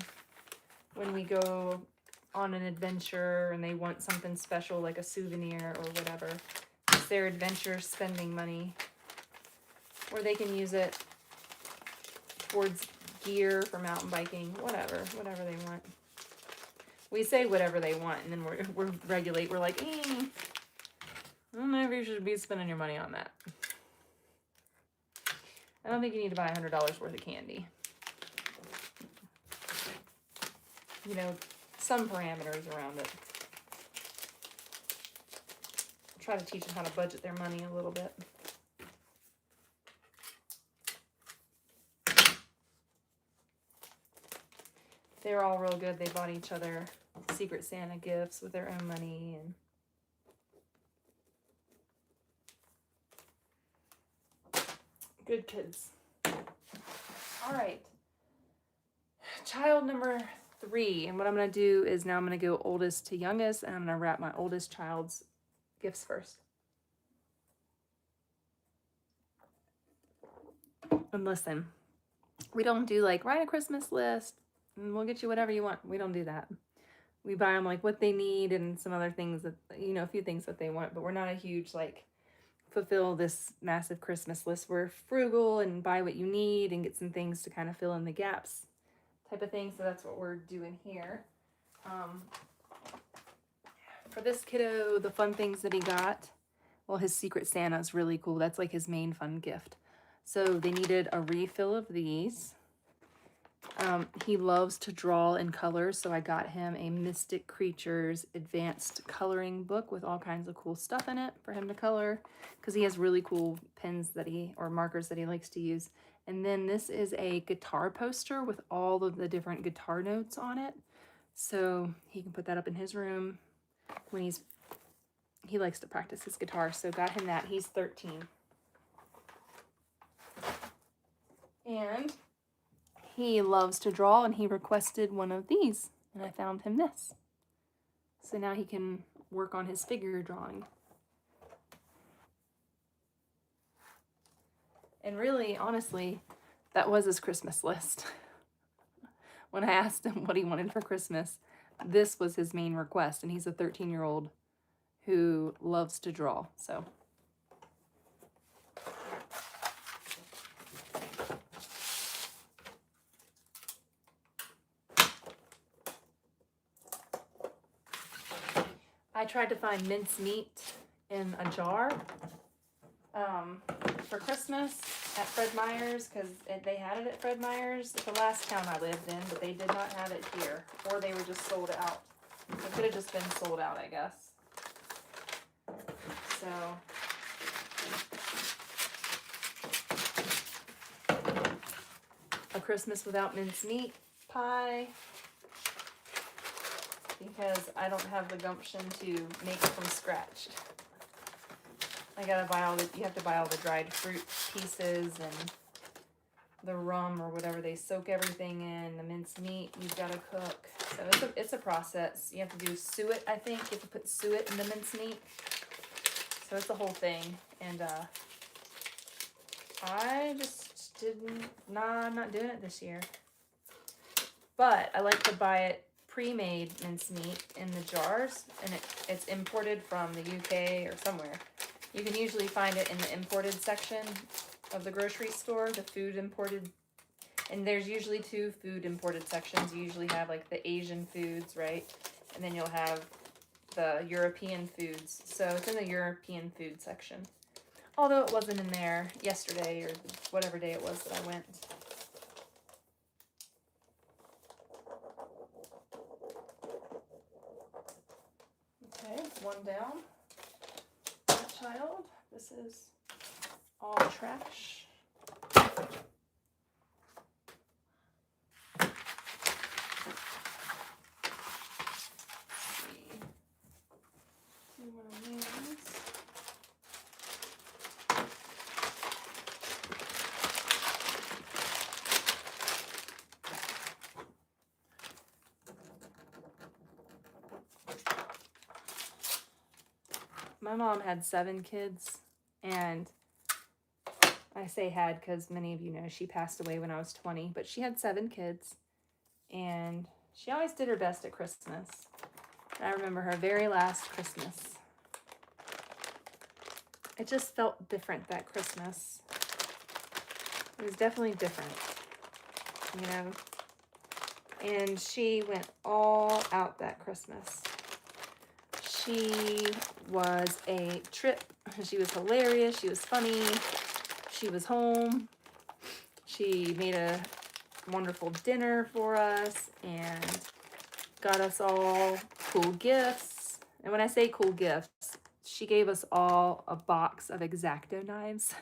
Speaker 1: when we go on an adventure and they want something special like a souvenir or whatever. It's their adventure spending money. Or they can use it towards gear for mountain biking, whatever they want. We say whatever they want, and then we're regulate. We're like, I don't know if you should be spending your money on that. I don't think you need to buy $100 worth of candy. You know, some parameters around it. Try to teach them how to budget their money a little bit. They're all real good. They bought each other Secret Santa gifts with their own money. And good kids. All right. Child number 3. And what I'm going to do is now I'm going to go oldest to youngest, and I'm going to wrap my oldest child's gifts first. And listen, we don't do like write a Christmas list and we'll get you whatever you want. We don't do that. We buy them like what they need and some other things that, you know, a few things that they want, but we're not a huge like fulfill this massive Christmas list. We're frugal and buy what you need and get some things to kind of fill in the gaps type of thing. So that's what we're doing here. For this kiddo, the fun things that he got, well, his Secret Santa is really cool. That's like his main fun gift. So they needed a refill of these. He loves to draw in colors, so I got him a Mystic Creatures advanced coloring book with all kinds of cool stuff in it for him to color, because he has really cool pens that or markers that he likes to use. And then this is a guitar poster with all of the different guitar notes on it, so he can put that up in his room when he likes to practice his guitar. So got him that. He's 13. And he loves to draw, and he requested one of these, and I found him this. So now he can work on his figure drawing. And really, honestly, that was his Christmas list. When I asked him what he wanted for Christmas, this was his main request. And he's a 13-year-old who loves to draw. So I tried to find mincemeat in a jar for Christmas at Fred Meyer's, because they had it at Fred Meyer's at the last town I lived in, but they did not have it here, or they were just sold out. It could have just been sold out, I guess. So a Christmas without mincemeat pie, because I don't have the gumption to make it from scratch. I gotta buy you have to buy all the dried fruit pieces and the rum or whatever they soak everything in, the mincemeat you've gotta cook. So it's a process. You have to do suet, I think. You have to put suet in the mincemeat. So it's a whole thing. And I just I'm not doing it this year. But I like to buy it pre-made mincemeat in the jars, and it's imported from the UK or somewhere. You can usually find it in the imported section of the grocery store, the food imported, and there's usually 2 food imported sections. You usually have like the Asian foods, right? And then you'll have the European foods. So it's in the European food section. Although it wasn't in there yesterday or whatever day it was that I went. Okay, 1 down. That child. This is all trash. My mom had 7 kids, and I say had because many of you know she passed away when I was 20, but she had 7 kids, and she always did her best at Christmas. And I remember her very last Christmas. It just felt different that Christmas. It was definitely different, you know. And she went all out that Christmas. She was a trip. She was hilarious. She was funny. She was home. She made a wonderful dinner for us and got us all cool gifts. And when I say cool gifts, she gave us all a box of X-Acto knives.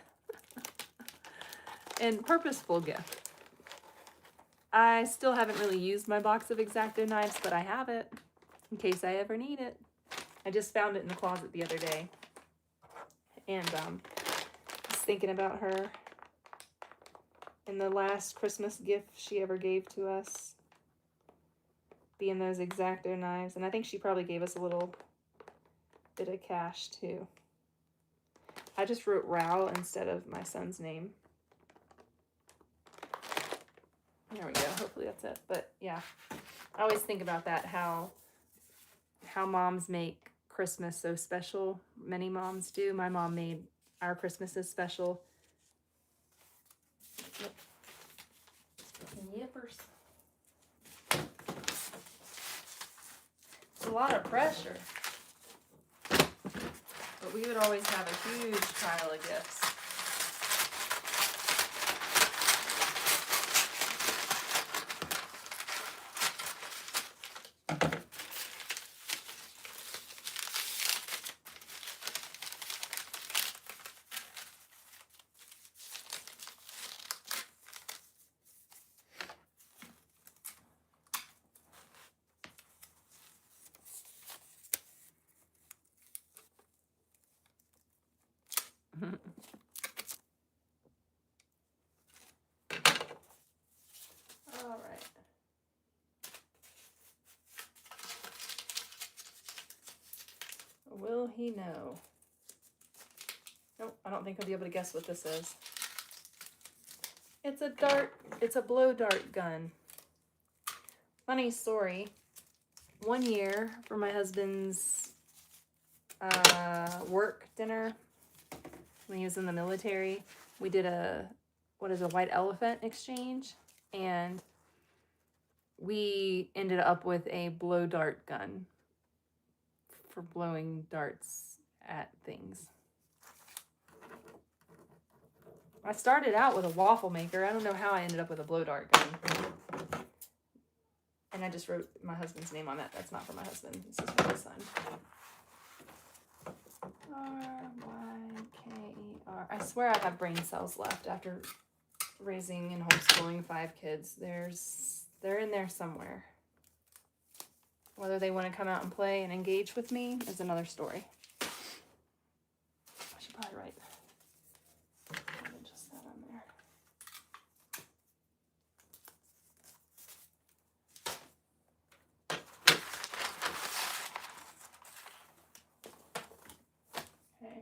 Speaker 1: And purposeful gift. I still haven't really used my box of X-Acto knives, but I have it in case I ever need it. I just found it in the closet the other day. And was thinking about her and the last Christmas gift she ever gave to us being those X-Acto knives. And I think she probably gave us a little bit of cash too. I just wrote Row instead of my son's name. There we go. Hopefully that's it. But yeah, I always think about that, how moms make Christmas so special. Many moms do. My mom made our Christmases special. Yippers. It's a lot of pressure. But we would always have a huge pile of gifts. All right. Will he know? Nope, I don't think he'll be able to guess what this is. It's a blow dart gun. Funny story. One year for my husband's work dinner when he was in the military, we did a white elephant exchange, and we ended up with a blow dart gun for blowing darts at things. I started out with a waffle maker. I don't know how I ended up with a blow dart gun. And I just wrote my husband's name on that. That's not for my husband. This is for my son. R-Y-K-E-R. I swear I have brain cells left after raising and homeschooling 5 kids. They're in there somewhere. Whether they want to come out and play and engage with me is another story. I should probably write just that on there. Okay.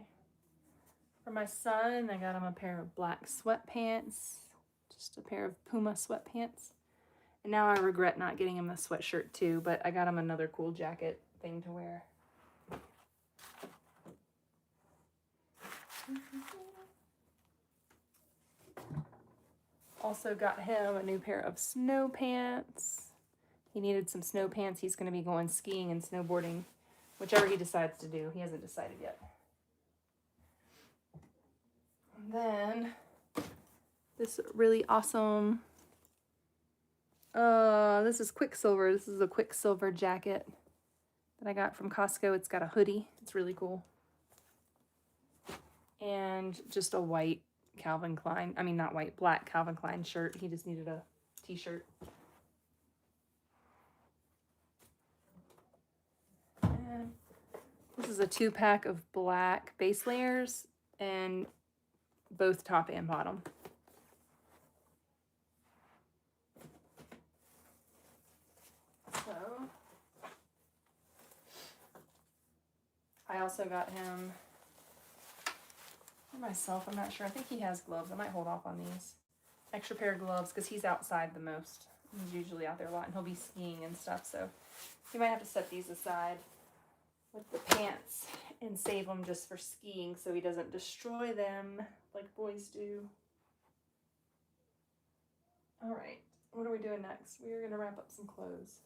Speaker 1: For my son, I got him a pair of black sweatpants. Just a pair of Puma sweatpants. And now I regret not getting him a sweatshirt too, but I got him another cool jacket thing to wear. Also got him a new pair of snow pants. He needed some snow pants. He's going to be going skiing and snowboarding, whichever he decides to do. He hasn't decided yet. And then this really awesome, this is Quicksilver. This is a Quicksilver jacket that I got from Costco. It's got a hoodie. It's really cool. And just a white Calvin Klein, black Calvin Klein shirt. He just needed a t-shirt. And this is a 2-pack of black base layers and both top and bottom. So I also got him for myself. I'm not sure. I think he has gloves. I might hold off on these. Extra pair of gloves because he's outside the most. He's usually out there a lot and he'll be skiing and stuff. So you might have to set these aside with the pants and save them just for skiing so he doesn't destroy them like boys do. All right. What are we doing next? We are going to wrap up some clothes.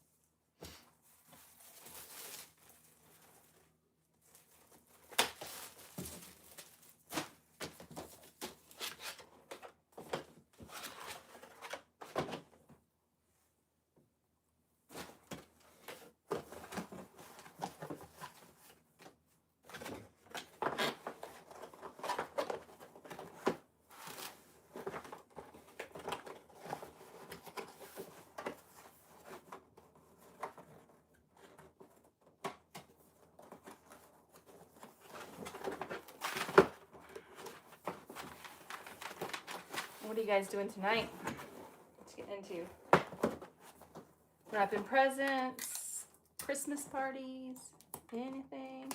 Speaker 1: What are you guys doing tonight? Let's get into wrapping presents, Christmas parties, anything.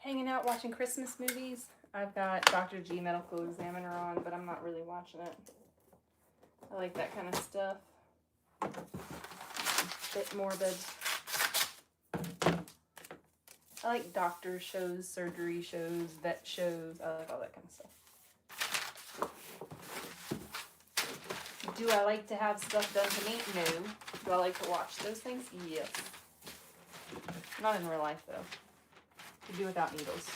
Speaker 1: Hanging out watching Christmas movies. I've got Dr. G Medical Examiner on, but I'm not really watching it. I like that kind of stuff. Bit morbid. I like doctor shows, surgery shows, vet shows. I like all that kind of stuff. Do I like to have stuff done to me? No. Do I like to watch those things? Yes. Not in real life, though. Could do without needles.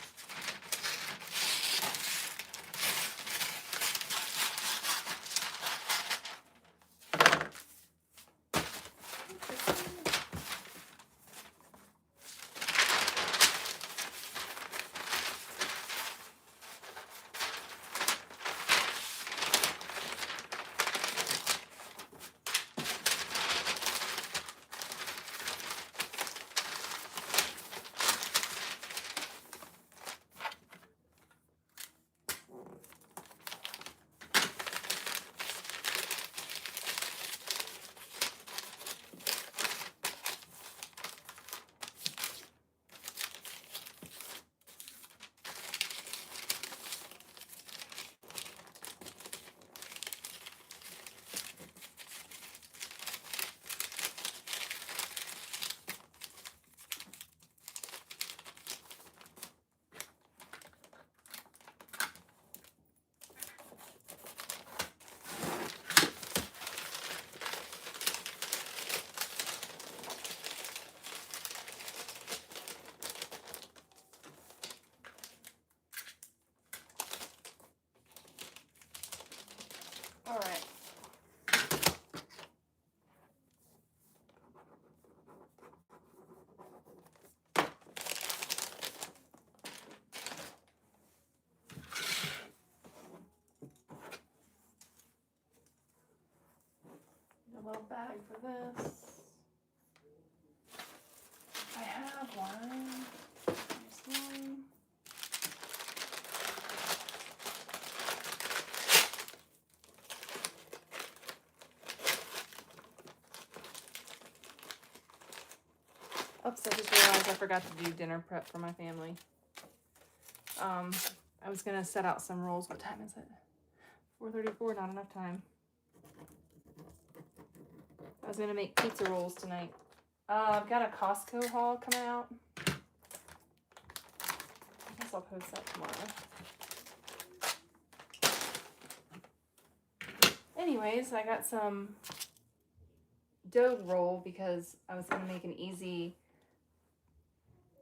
Speaker 1: for this. I have one. There's one. Oops, I just realized I forgot to do dinner prep for my family. I was gonna set out some rolls. What time is it? 4:34, not enough time. I was gonna make pizza rolls tonight. I've got a Costco haul coming out. I guess I'll post that tomorrow. Anyways, I got some dough roll because I was gonna make an easy.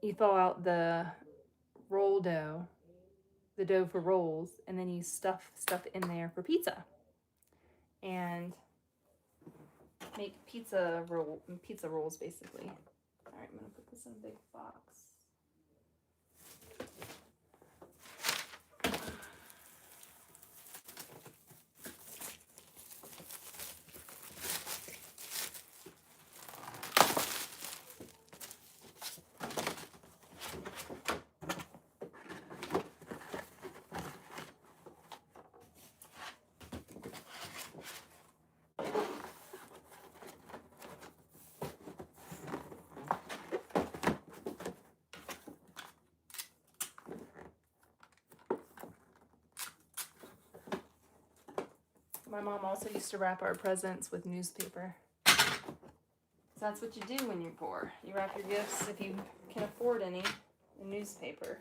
Speaker 1: You thaw out the roll dough, the dough for rolls, and then you stuff stuff in there for pizza, and make pizza rolls basically. All right, I'm gonna put this in a big box. My mom also used to wrap our presents with newspaper. So that's what you do when you're poor. You wrap your gifts, if you can afford any, in newspaper.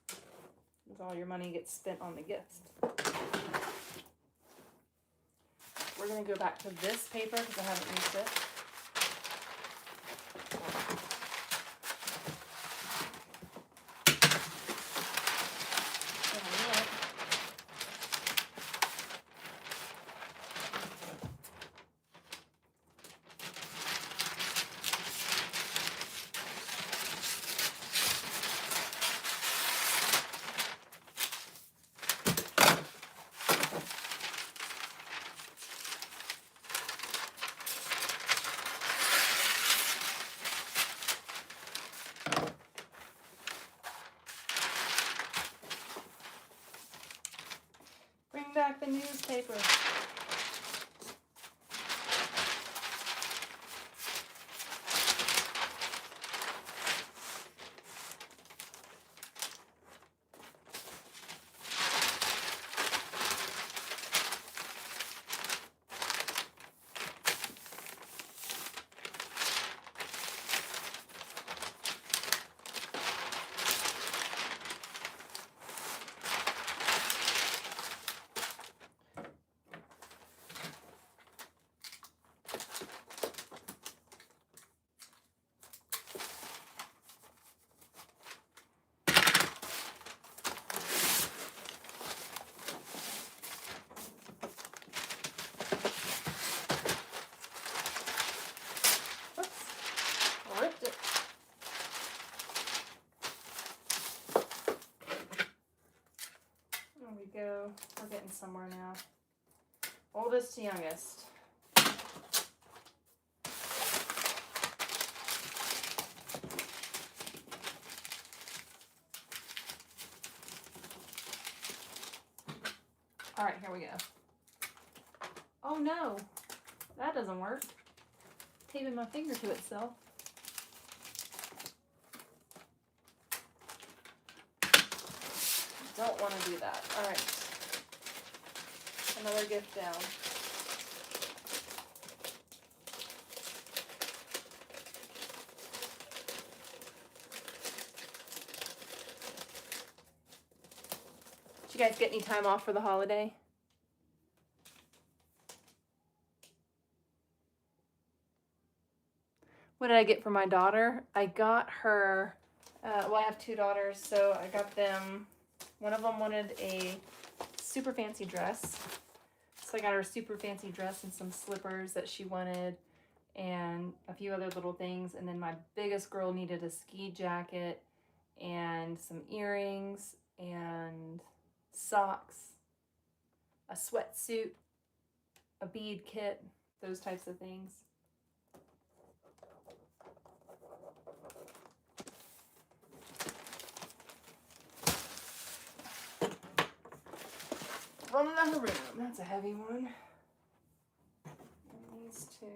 Speaker 1: Because all your money gets spent on the gifts. We're going to go back to this paper because I haven't used it. Bring back the newspaper. Ripped it. There we go. We're getting somewhere now. Oldest to youngest. All right, here we go. Oh no, that doesn't work. Taping my finger to itself. Don't want to do that. All right. Another gift down. Did you guys get any time off for the holiday? What did I get for my daughter? I got her, well, I have two daughters, so I got them, one of them wanted a super fancy dress. So I got her a super fancy dress and some slippers that she wanted and a few other little things. And then my biggest girl needed a ski jacket and some earrings and socks, a sweatsuit, a bead kit, those types of things. on another room. That's a heavy one. And these two.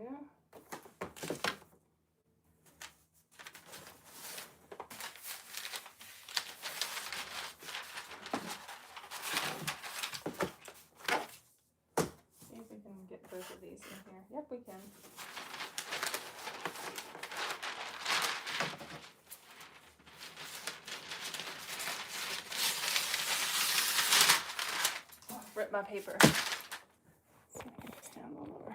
Speaker 1: See if we can get both of these in here. Yep, we can. Rip my paper. So put this down a little more.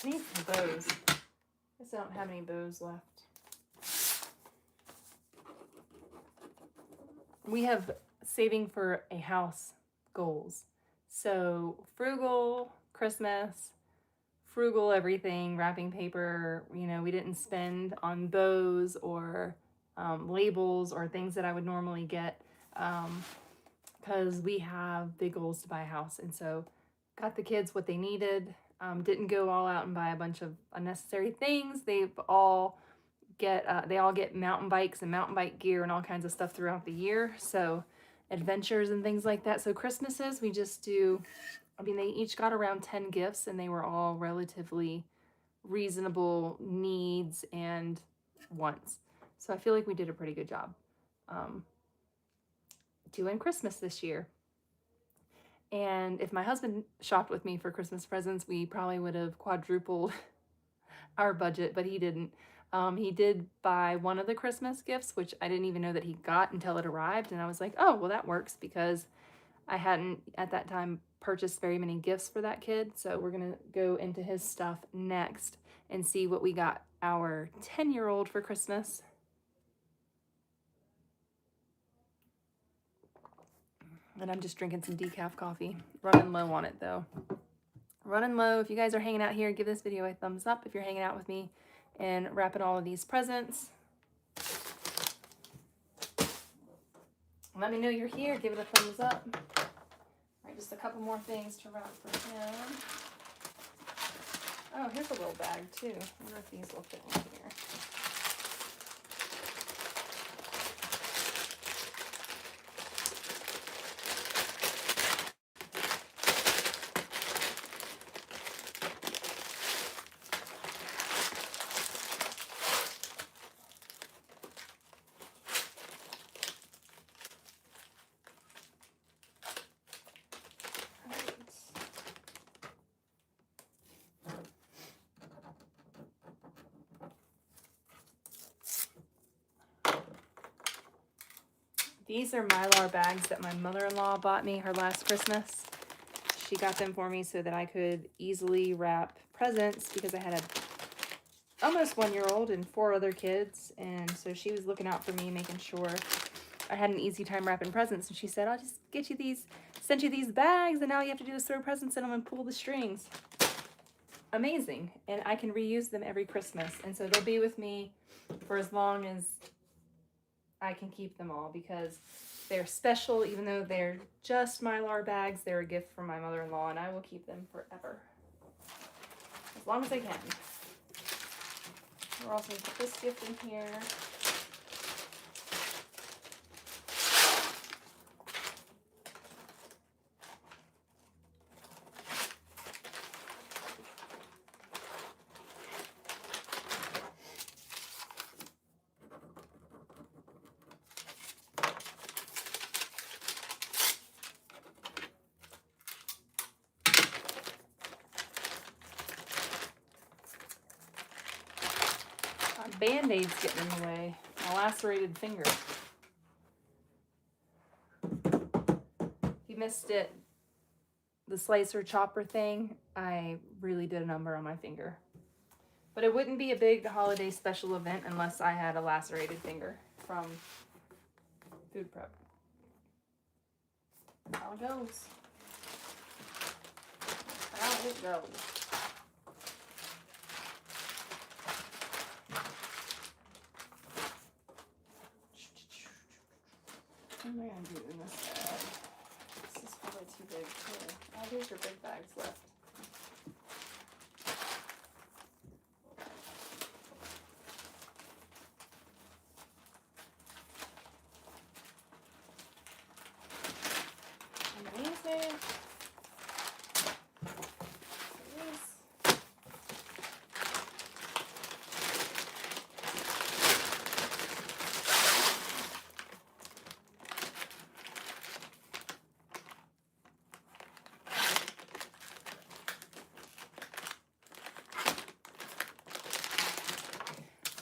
Speaker 1: I need some bows. I guess I don't have any bows left. We have saving for a house goals. So frugal Christmas, frugal everything, wrapping paper. You know, we didn't spend on bows or labels or things that I would normally get because we have big goals to buy a house. And so got the kids what they needed. Didn't go all out and buy a bunch of unnecessary things. They all get mountain bikes and mountain bike gear and all kinds of stuff throughout the year. So adventures and things like that. So Christmases, we just do, I mean, they each got around 10 gifts and they were all relatively reasonable needs and wants. So I feel like we did a pretty good job doing Christmas this year. And if my husband shopped with me for Christmas presents, we probably would have quadrupled our budget, but he didn't. He did buy one of the Christmas gifts, which I didn't even know that he got until it arrived. And I was like, oh, well, that works because I hadn't at that time purchased very many gifts for that kid. So we're going to go into his stuff next and see what we got our 10-year-old for Christmas. And I'm just drinking some decaf coffee. Running low on it, though. Running low. If you guys are hanging out here, give this video a thumbs up if you're hanging out with me and wrapping all of these presents. Let me know you're here. Give it a thumbs up. All right, just a couple more things to wrap for him. Oh, here's a little bag, too. I wonder if these will fit in here. These are Mylar bags that my mother-in-law bought me her last Christmas. She got them for me so that I could easily wrap presents because I had a almost 1-year-old and 4 other kids. And so she was looking out for me, making sure I had an easy time wrapping presents. And she said, I'll just get you these, send you these bags, and all you have to do is throw presents in them and pull the strings. Amazing. And I can reuse them every Christmas. And so they'll be with me for as long as I can keep them all because They're special, even though they're just Mylar bags. They're a gift from my mother-in-law, and I will keep them forever. As long as I can. We're also going to put this gift in here. Band-Aid's getting in the way. My lacerated finger. If you missed it, the slicer chopper thing, I really did a number on my finger. But it wouldn't be a big holiday special event unless I had a lacerated finger from food prep. How it goes. How it goes. What am I going to do in this bag? This is probably too big too. Oh, here's your big bags left. Amazing.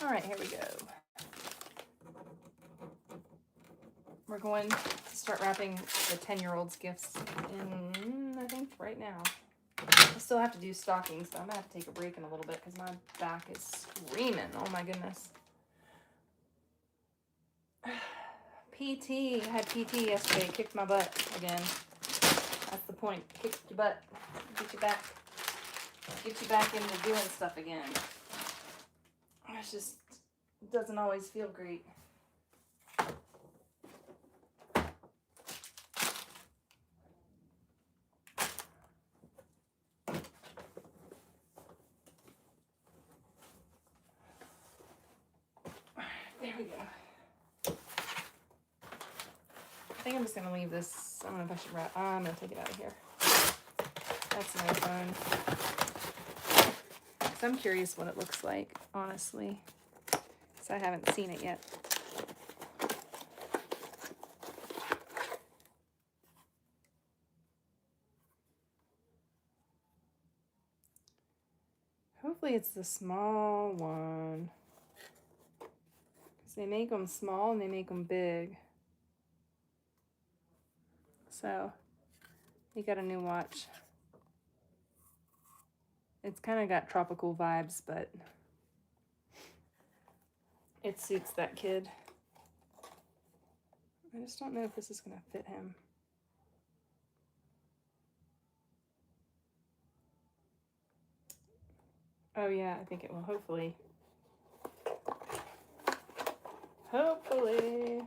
Speaker 1: All right, here we go. We're going to start wrapping the 10-year-old's gifts in, I think, right now. I still have to do stockings, so I'm going to have to take a break in a little bit because my back is screaming. Oh, my goodness. PT. I had PT yesterday. Kicked my butt again. That's the point. Kick your butt. Get you back. Get you back into doing stuff again. It just doesn't always feel great. There we go. I think I'm just going to leave this. I don't know if I should wrap. I'm going to take it out of here. That's my phone. Because I'm curious what it looks like, honestly. Because I haven't seen it yet. Hopefully it's the small one. Because they make them small and they make them big. So, you got a new watch. It's kind of got tropical vibes, but it suits that kid. I just don't know if this is going to fit him. Oh yeah, I think it will, hopefully. Hopefully.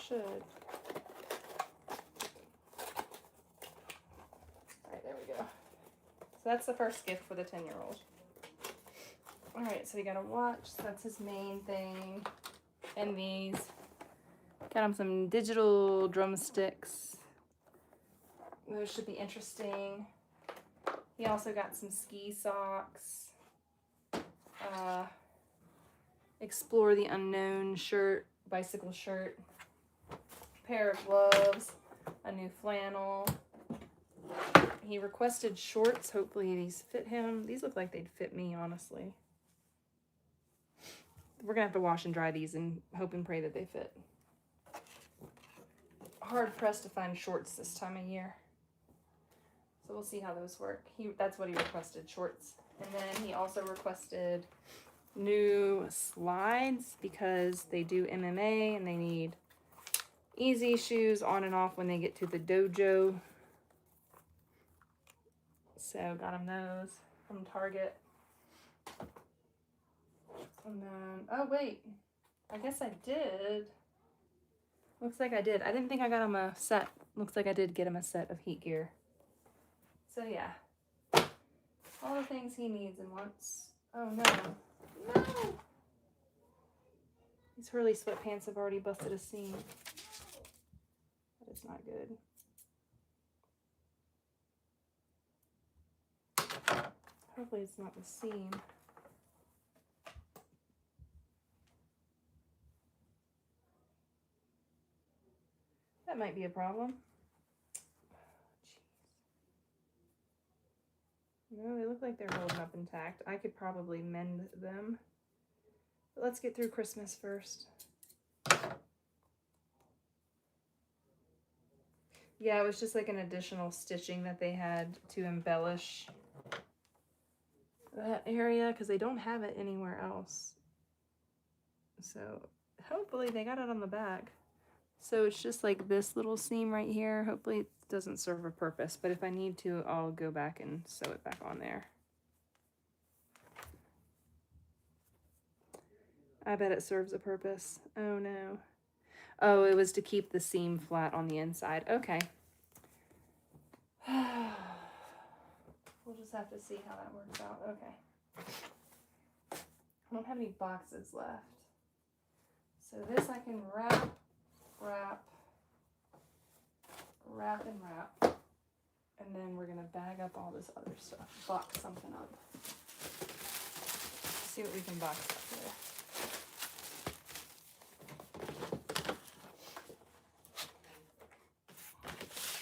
Speaker 1: Should. Alright, there we go. So that's the first gift for the 10-year-old. Alright, so we got a watch. So that's his main thing. And these. Got him some digital drumsticks. Those should be interesting. He also got some ski socks. Explore the Unknown shirt, bicycle shirt, pair of gloves, a new flannel. He requested shorts. Hopefully these fit him. These look like they'd fit me, honestly. We're gonna have to wash and dry these and hope and pray that they fit. Hard pressed to find shorts this time of year. So we'll see how those work. That's what he requested, shorts. And then he also requested new slides because they do MMA and they need easy shoes on and off when they get to the dojo. So got him those from Target. And then, oh wait, I guess I did. Looks like I did. I didn't think I got him a set. Looks like I did get him a set of heat gear. So yeah. All the things he needs and wants. Oh no. No! These Hurley sweatpants have already busted a seam. That is not good. Hopefully it's not the seam. That might be a problem. No, they look like they're holding up intact. I could probably mend them. But let's get through Christmas first. Yeah, it was just like an additional stitching that they had to embellish that area because they don't have it anywhere else. So hopefully they got it on the back. So it's just like this little seam right here. Hopefully it doesn't serve a purpose, but if I need to, I'll go back and sew it back on there. I bet it serves a purpose. Oh no. Oh, it was to keep the seam flat on the inside. Okay. We'll just have to see how that works out. Okay. I don't have any boxes left. So this I can wrap, and then we're gonna bag up all this other stuff. Box something up. See what we can box up here.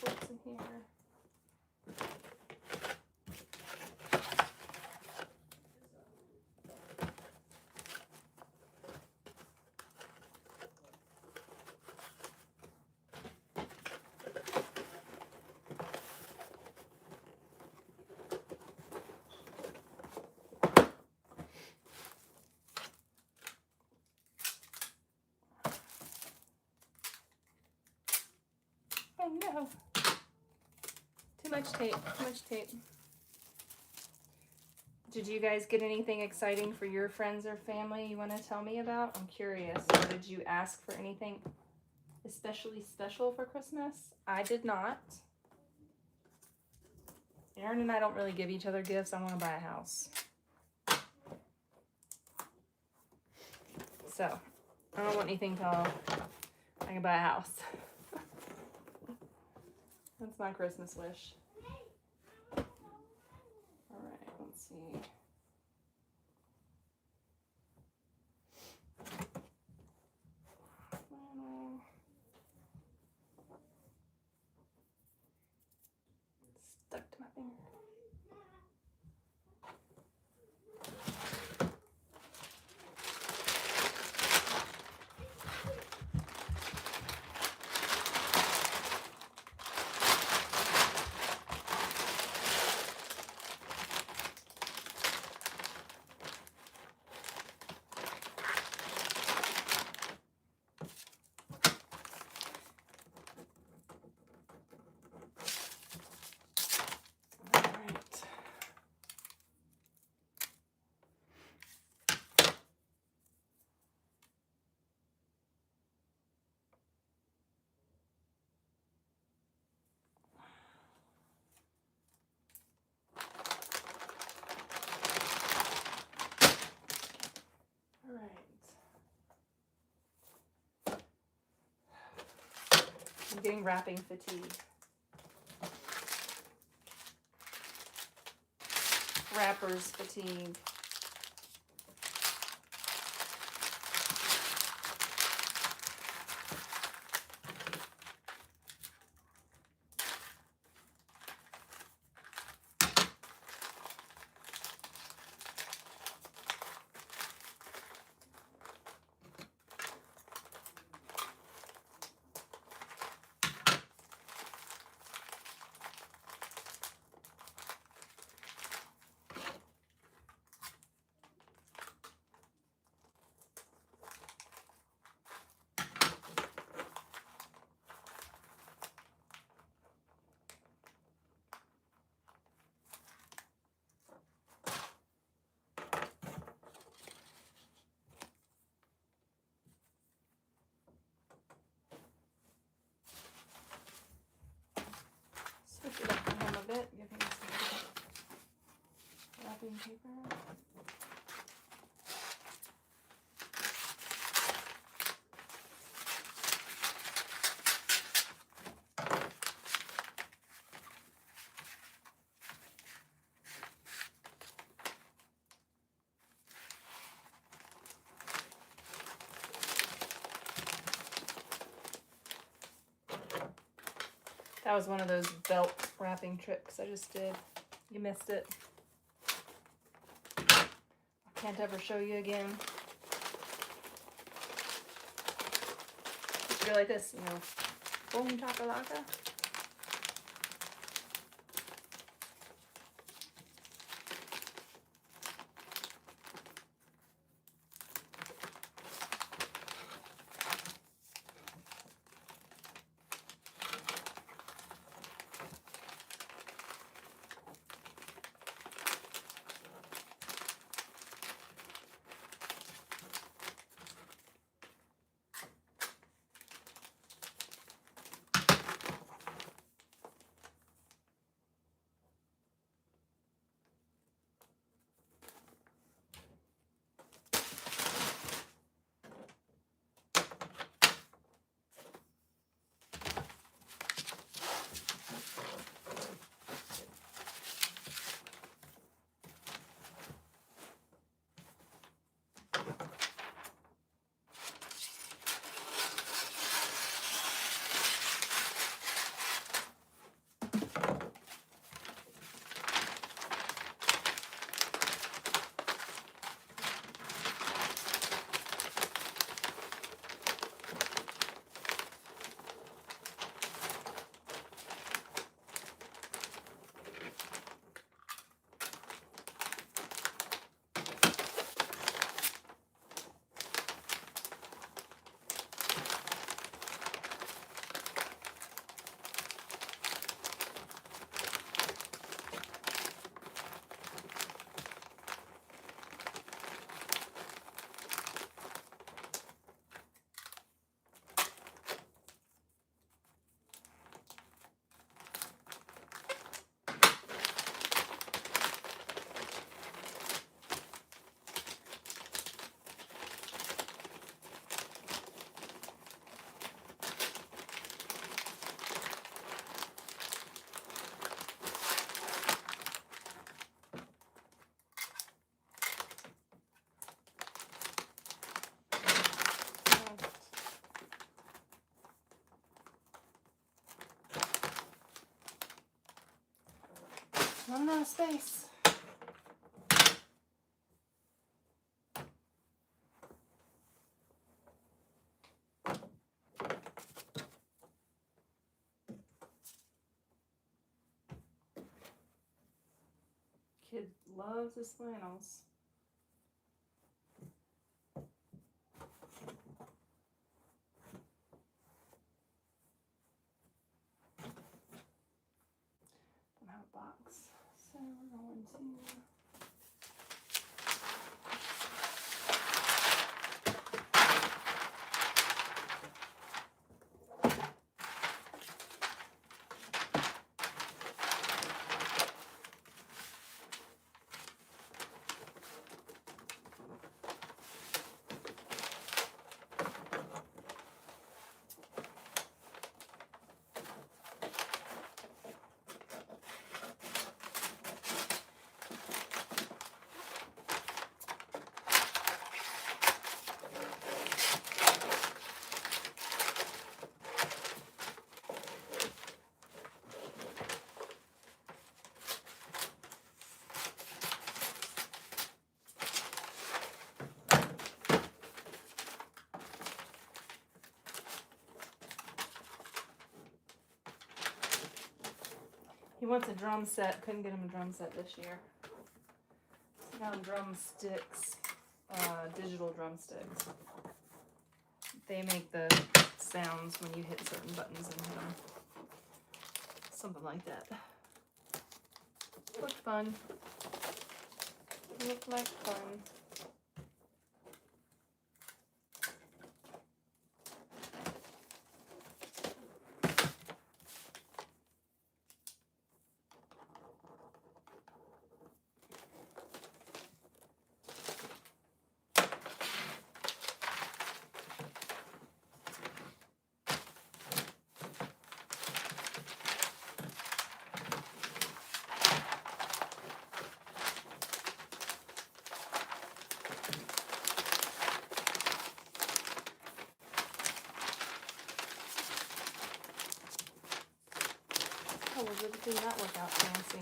Speaker 1: What's in here? Oh no. Too much tape, too much tape. Did you guys get anything exciting for your friends or family you want to tell me about? I'm curious. Or did you ask for anything especially special for Christmas? I did not. Aaron and I don't really give each other gifts. I want to buy a house. So, I don't want anything till I can buy a house. That's my Christmas wish. Alright, let's see. Flannel. Stuck to my finger. I'm getting wrapping fatigue. Wrappers fatigue. wrapping paper. That was one of those belt wrapping tricks I just did. You missed it. I can't ever show you again. Just go like this, you know. Boom chakalaka. Running out of space. Kid loves his flannels. Don't have a box, so we're going to. He wants a drum set. Couldn't get him a drum set this year. So now drumsticks, digital drumsticks. They make the sounds when you hit certain buttons and hit them. Something like that. Looked fun. Looked like fun. it did not work out fancy.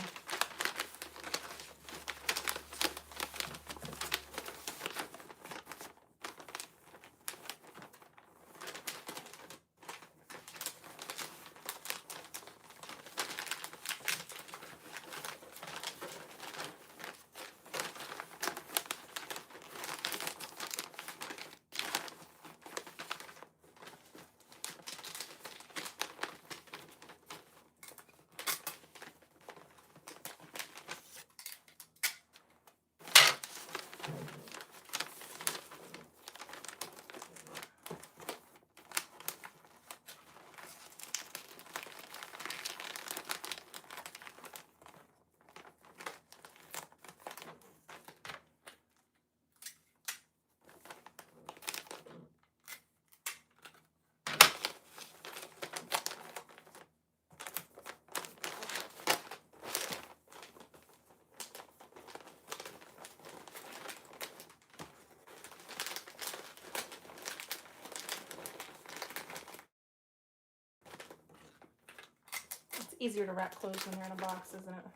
Speaker 1: Easier to wrap clothes when they're in a box, isn't it?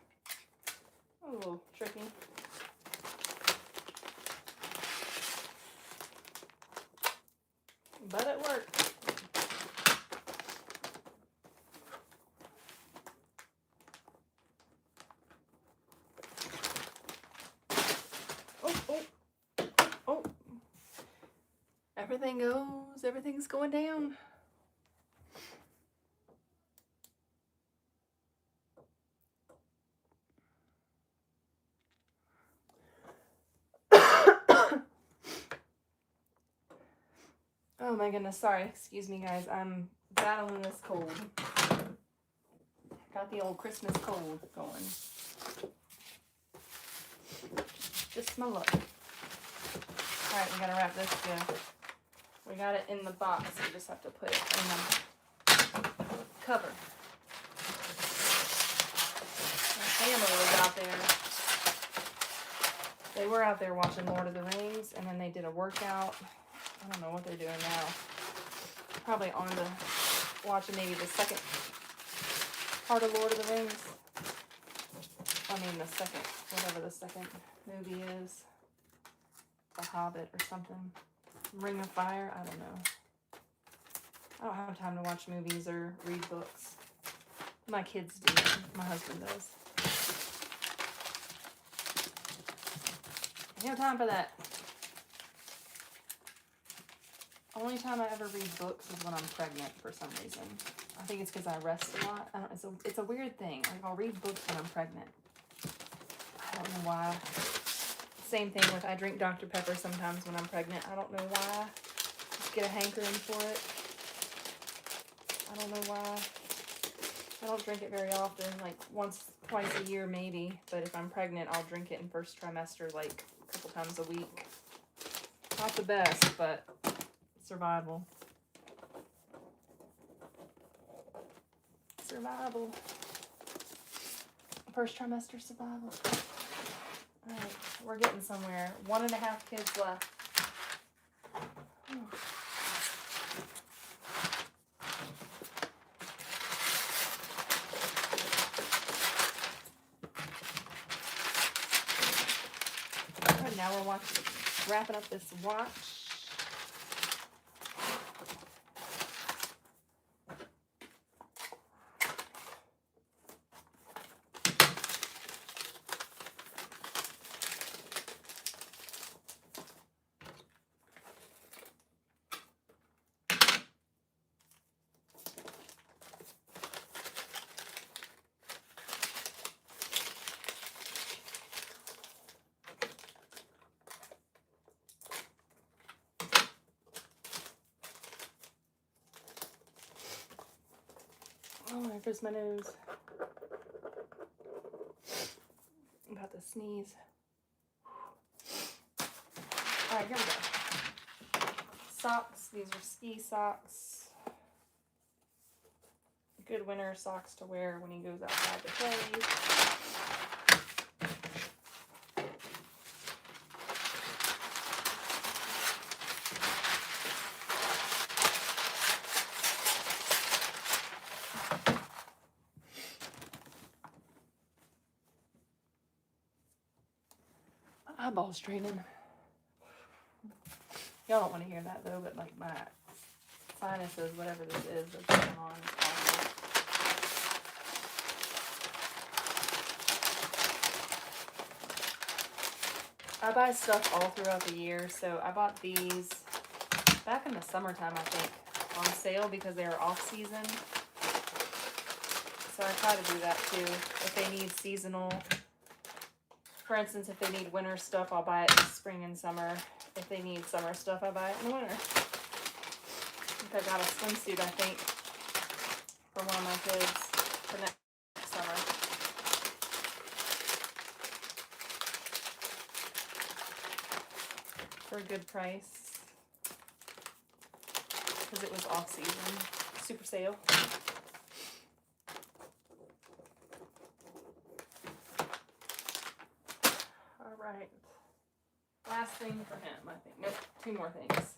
Speaker 1: Oh, a little tricky. But it worked. Oh. Everything's going down. Oh my goodness, sorry, excuse me guys, I'm battling this cold. Got the old Christmas cold going. Just my luck. Alright, we gotta wrap this good. We got it in the box, we just have to put it in the cover. My family was out there. They were out there watching Lord of the Rings, and then they did a workout. I don't know what they're doing now. Probably on to watching maybe the second part of Lord of the Rings. I mean the second, whatever the second movie is. The Hobbit or something. Ring of Fire, I don't know. I don't have time to watch movies or read books. My kids do. My husband does. I don't have time for that. Only time I ever read books is when I'm pregnant for some reason. I think it's because I rest a lot. It's a weird thing. Like, I'll read books when I'm pregnant. I don't know why. Same thing with I drink Dr. Pepper sometimes when I'm pregnant. I don't know why. Just get a hankering for it. I don't know why. I don't drink it very often, like once, twice a year maybe. But if I'm pregnant, I'll drink it in first trimester like a couple times a week. Not the best, but survival. Survival. First trimester survival. Alright, we're getting somewhere. 1.5 kids left. Alright, now we're wrapping up this watch. Oh, there goes my nose. I'm about to sneeze. Alright, here we go. Socks. These are ski socks. Good winter socks to wear when he goes outside to play. eyeball straining. Y'all don't want to hear that though, but like my sinuses, whatever this is that's going on, is awful. I buy stuff all throughout the year, so I bought these back in the summertime, I think, on sale because they were off season. So I try to do that too. If they need seasonal, for instance, if they need winter stuff, I'll buy it in spring and summer. If they need summer stuff, I buy it in the winter. I think I got a swimsuit, I think, for one of my kids for next summer. For a good price. Because it was off season. Super sale. Alright. Last thing for him, I think. Nope, 2 more things.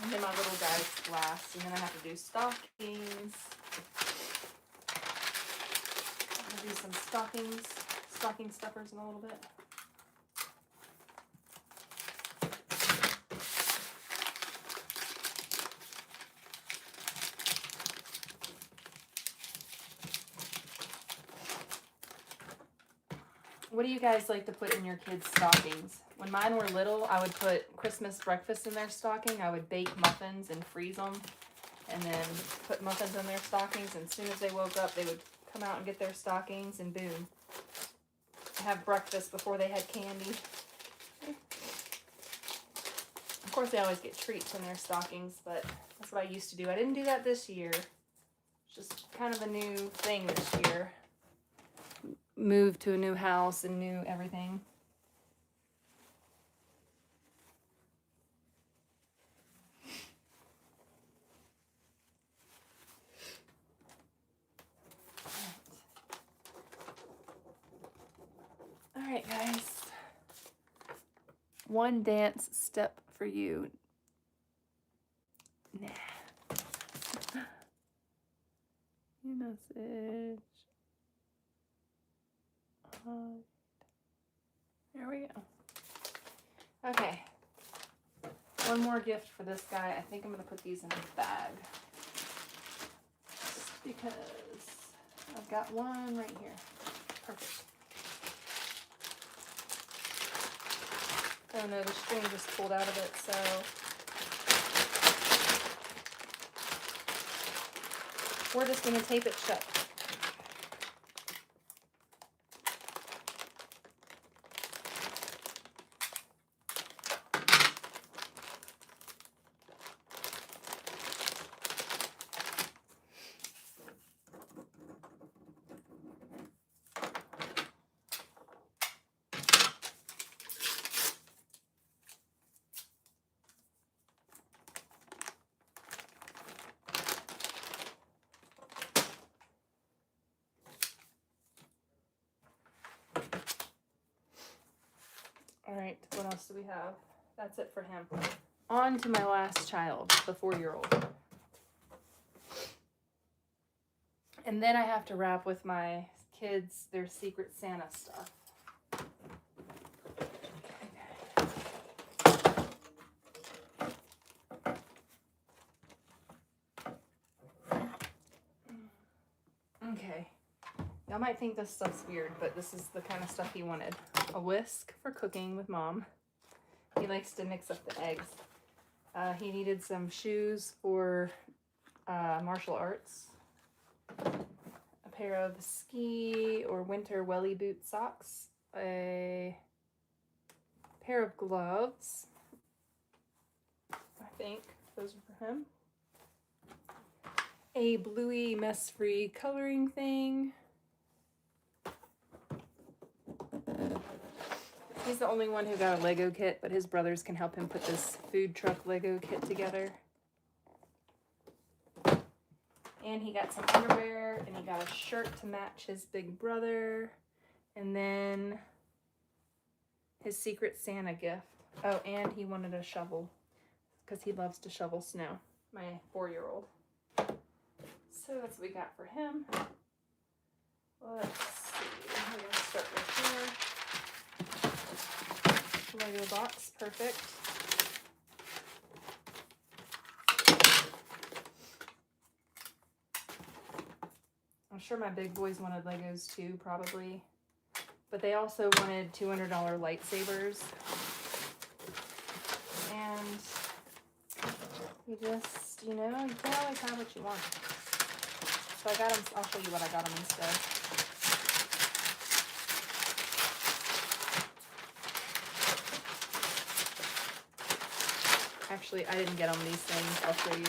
Speaker 1: And then my little guys last, and then I have to do stockings. I'm gonna do some stocking stuffers in a little bit. What do you guys like to put in your kids' stockings? When mine were little, I would put Christmas breakfast in their stocking. I would bake muffins and freeze them, and then put muffins in their stockings. And as soon as they woke up, they would come out and get their stockings, and boom, have breakfast before they had candy. Of course, they always get treats in their stockings, but that's what I used to do. I didn't do that this year. It's just kind of a new thing this year. Moved to a new house and new everything. All right, guys. One dance step for you. Nah. New message. There we go. Okay. One more gift for this guy. I think I'm going to put these in a bag. Just because I've got one right here. Perfect. Oh no, the string just pulled out of it, so we're just going to tape it shut. All right, what else do we have? That's it for him. On to my last child, the 4-year-old. And then I have to wrap with my kids their Secret Santa stuff. Okay. Y'all might think this stuff's weird, but this is the kind of stuff he wanted. A whisk for cooking with Mom. He likes to mix up the eggs. He needed some shoes for martial arts. A pair of ski or winter welly boot socks. A pair of gloves. I think those are for him. A bluey mess-free coloring thing. He's the only one who got a Lego kit, but his brothers can help him put this food truck Lego kit together. And he got some underwear, and he got a shirt to match his big brother. And then his Secret Santa gift. Oh, and he wanted a shovel because he loves to shovel snow, my 4-year-old. So that's what we got for him. Let's see. We're going to start with here. Lego box. Perfect. I'm sure my big boys wanted Legos too, probably. But they also wanted $200 lightsabers. And you just, you know, you can't always have what you want. So I got them, I'll show you what I got them instead. Actually, I didn't get them these things, I'll show you.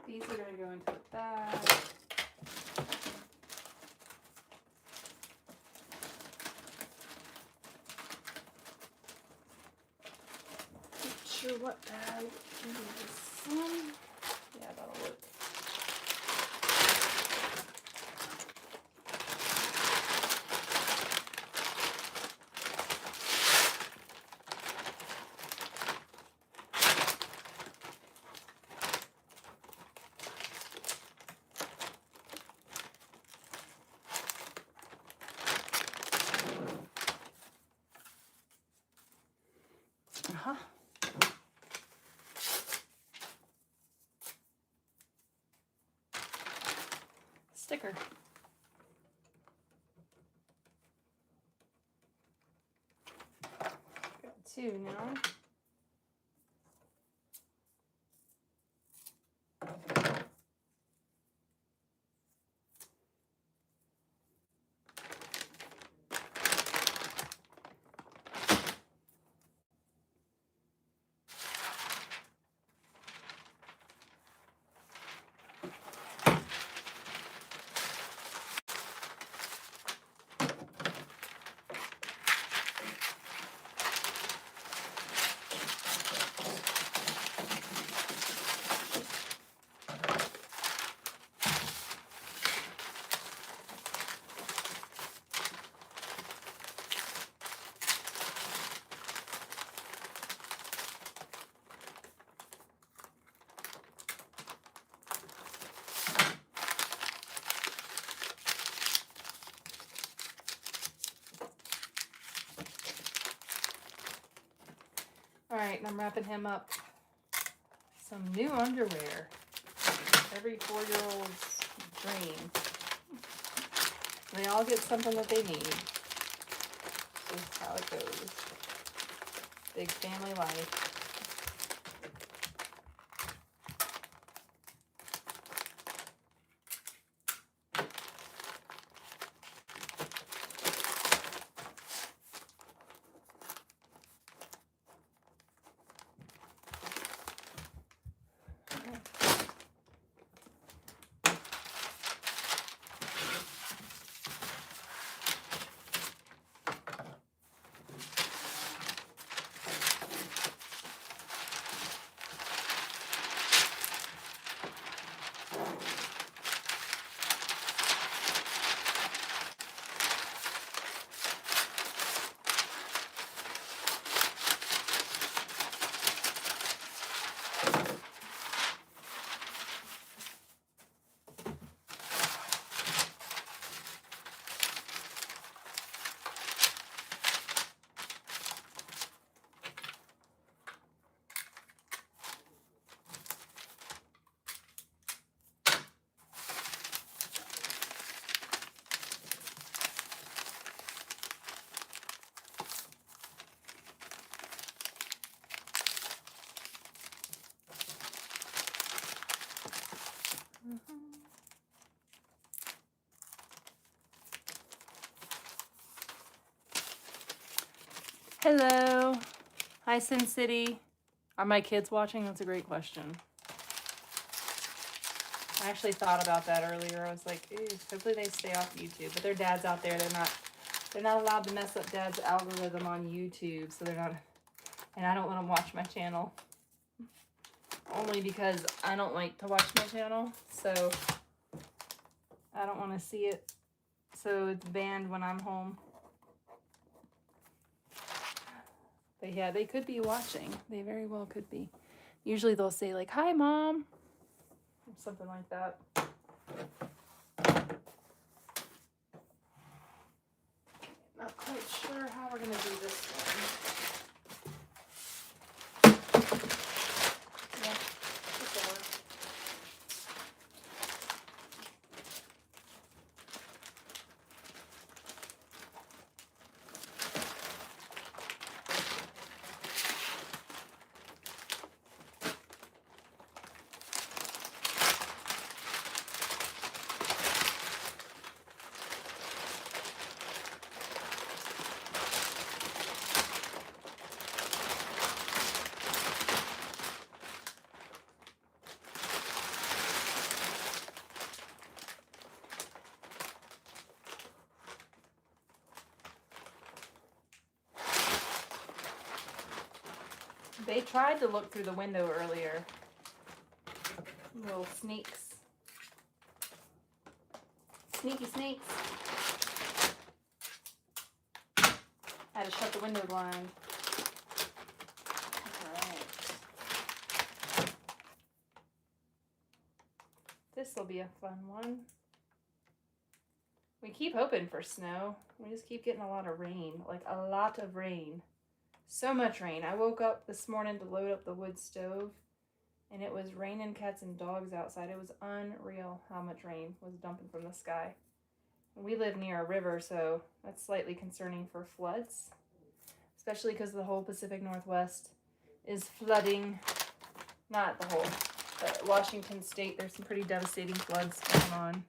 Speaker 1: These are going to go into the bag. Not sure what bag. Maybe this one. Yeah, that'll work. Uh-huh. Sticker. Got 2 now. Alright, and I'm wrapping him up some new underwear. Every 4-year-old's dream. They all get something that they need. That's how it goes. Big family life. Hello. Hi, Sin City. Are my kids watching? That's a great question. I actually thought about that earlier. I was like, ew, hopefully they stay off YouTube. But their dad's out there. They're not allowed to mess up dad's algorithm on YouTube, so they're not. And I don't let them watch my channel. Only because I don't like to watch my channel, so I don't want to see it. So it's banned when I'm home. But yeah, they could be watching. They very well could be. Usually they'll say like, "Hi, Mom," or something like that. Not quite sure how we're gonna do this one. Yeah, this'll work. They tried to look through the window earlier. Little sneaks. Sneaky sneaks. Had to shut the window blind. Alright. This will be a fun one. We keep hoping for snow. We just keep getting a lot of rain. Like a lot of rain. So much rain. I woke up this morning to load up the wood stove, and it was raining cats and dogs outside. It was unreal how much rain was dumping from the sky. And we live near a river, so that's slightly concerning for floods, especially because the whole Pacific Northwest is flooding. Not the whole, but Washington State, there's some pretty devastating floods going on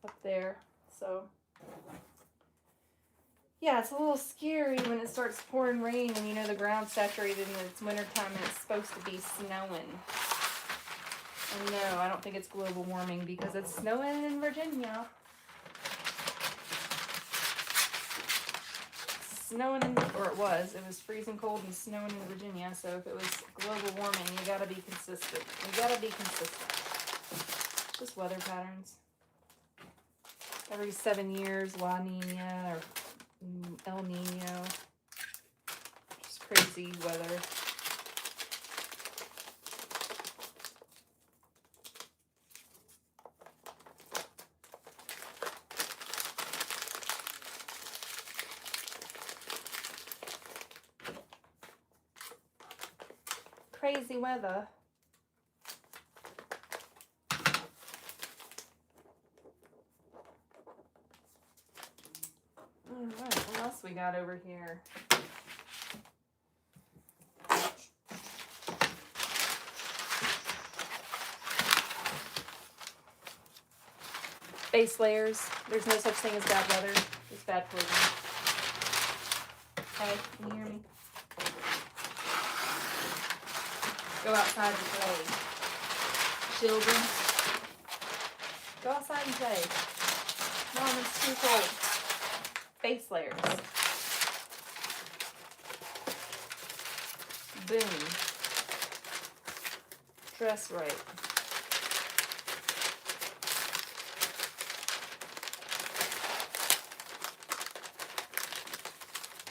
Speaker 1: up there. So yeah, it's a little scary when it starts pouring rain and you know the ground's saturated and it's wintertime and it's supposed to be snowing. And no, I don't think it's global warming because it's snowing in Virginia. It was freezing cold and snowing in Virginia, so if it was global warming, you gotta be consistent. Just weather patterns. Every 7 years, La Nina or El Nino. Just crazy weather. Crazy weather. Alright, what else we got over here? Base layers. There's no such thing as bad weather. It's bad clothing. Okay, can you hear me? Go outside and play. Children, go outside and play. Mom, it's too cold. Base layers. Boom. Dress right.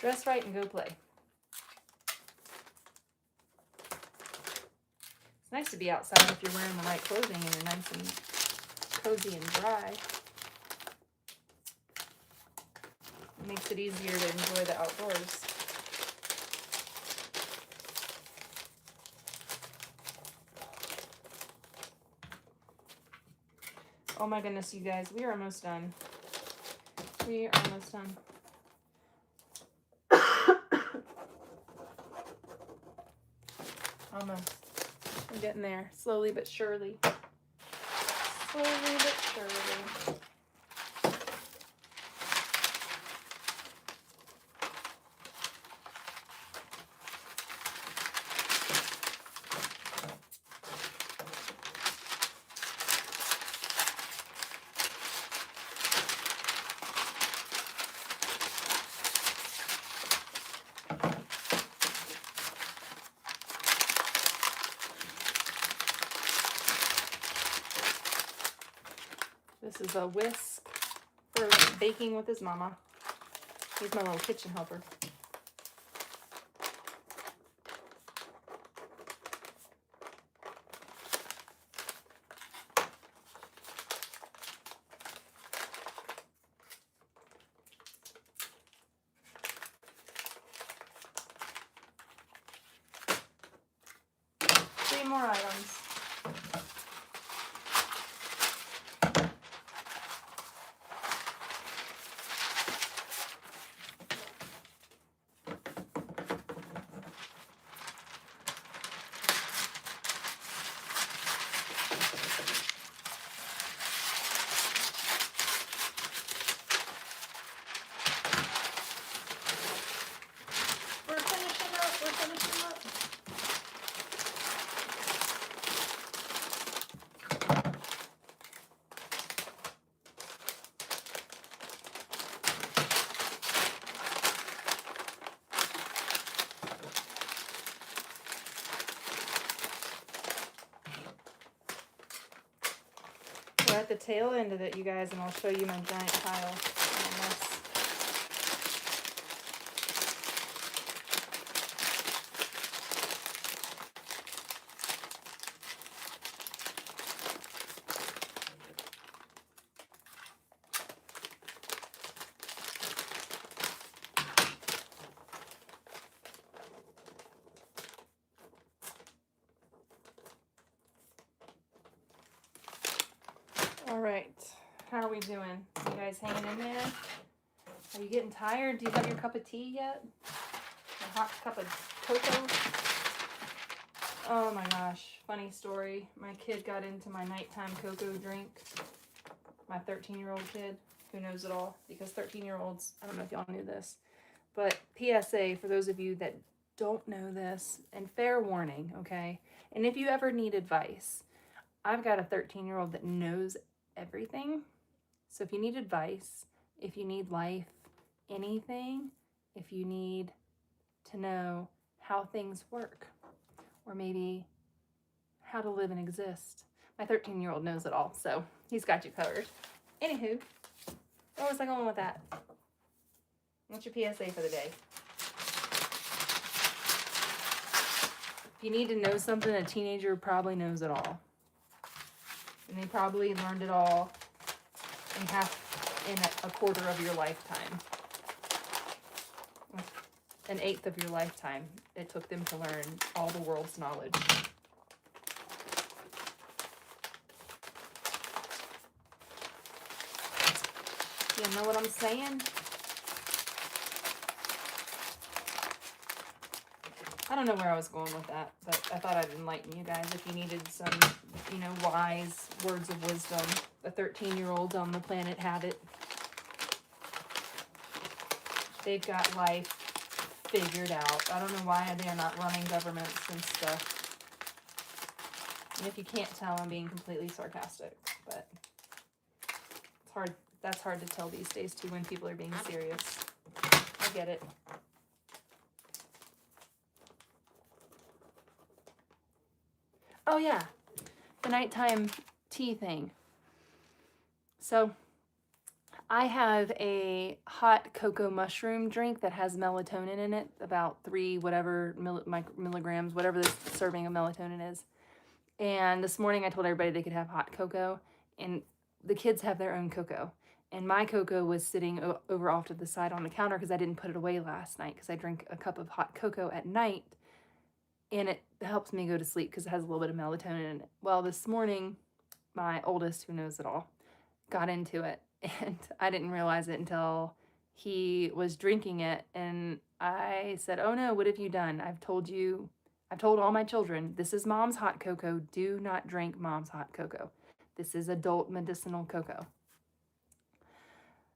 Speaker 1: Dress right and go play. It's nice to be outside if you're wearing the right clothing and you're nice and cozy and dry. It makes it easier to enjoy the outdoors. Oh my goodness, you guys, we are almost done. We are almost done. Almost. I'm getting there, slowly but surely. Slowly but surely. is a whisk for baking with his mama. He's my little kitchen helper. Three more items. We're finishing up. We're at the tail end of it, you guys, and I'll show you my giant pile on this. All right, how are we doing? You guys hanging in there? Are you getting tired? Do you have your cup of tea yet? A hot cup of cocoa? Oh my gosh, funny story. My kid got into my nighttime cocoa drink. My 13-year-old kid who knows it all, because 13-year-olds, I don't know if y'all knew this, but PSA for those of you that don't know this, and fair warning, okay? And if you ever need advice, I've got a 13-year-old that knows everything. So if you need advice, if you need life, anything, if you need to know how things work, or maybe how to live and exist, my 13-year-old knows it all, so he's got you covered. Anywho, where was I going with that? What's your PSA for the day? If you need to know something, a teenager probably knows it all. And they probably learned it all in a quarter of your lifetime. An eighth of your lifetime it took them to learn all the world's knowledge. You know what I'm saying? I don't know where I was going with that, but I thought I'd enlighten you guys if you needed some, wise words of wisdom. The 13-year-olds on the planet have it. They've got life figured out. I don't know why they're not running governments and stuff. And if you can't tell, I'm being completely sarcastic, but it's hard. That's hard to tell these days too when people are being serious. I get it. Oh yeah, the nighttime tea thing. So I have a hot cocoa mushroom drink that has melatonin in it, about 3 whatever milligrams, whatever the serving of melatonin is. And this morning I told everybody they could have hot cocoa, and the kids have their own cocoa. And my cocoa was sitting over off to the side on the counter because I didn't put it away last night, because I drink a cup of hot cocoa at night, and it helps me go to sleep because it has a little bit of melatonin in it. Well, this morning, my oldest, who knows it all, got into it, and I didn't realize it until he was drinking it, and I said, "Oh no, what have you done? I've told all my children, this is mom's hot cocoa. Do not drink mom's hot cocoa. This is adult medicinal cocoa."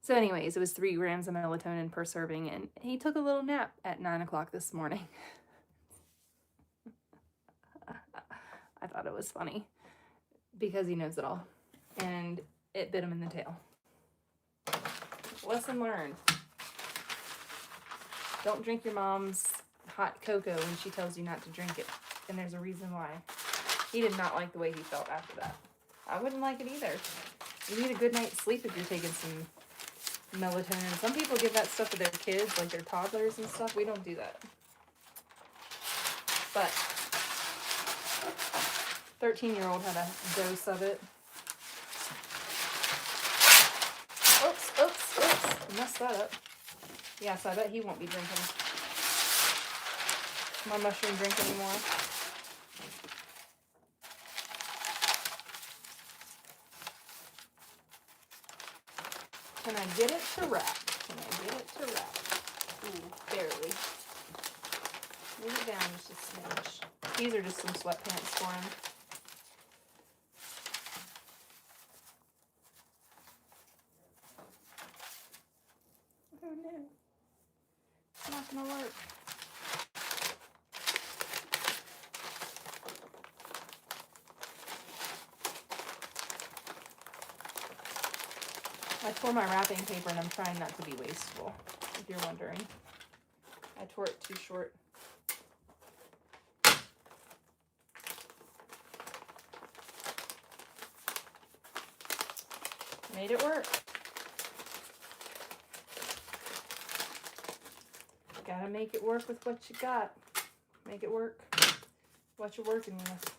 Speaker 1: So anyways, it was 3 grams of melatonin per serving, and he took a little nap at 9 o'clock this morning. I thought it was funny because he knows it all, and it bit him in the tail. Lesson learned. Don't drink your mom's hot cocoa when she tells you not to drink it, and there's a reason why. He did not like the way he felt after that. I wouldn't like it either. You need a good night's sleep if you're taking some melatonin. Some people give that stuff to their kids, like their toddlers and stuff. We don't do that. But 13-year-old had a dose of it. Oops. I messed that up. Yeah, so I bet he won't be drinking my mushroom drink anymore. Can I get it to wrap? Ooh, barely. Move it down just a smidge. These are just some sweatpants for him. Oh no. It's not gonna work. I tore my wrapping paper and I'm trying not to be wasteful, if you're wondering. I tore it too short. Made it work. Gotta make it work with what you got. Make it work what you're working with.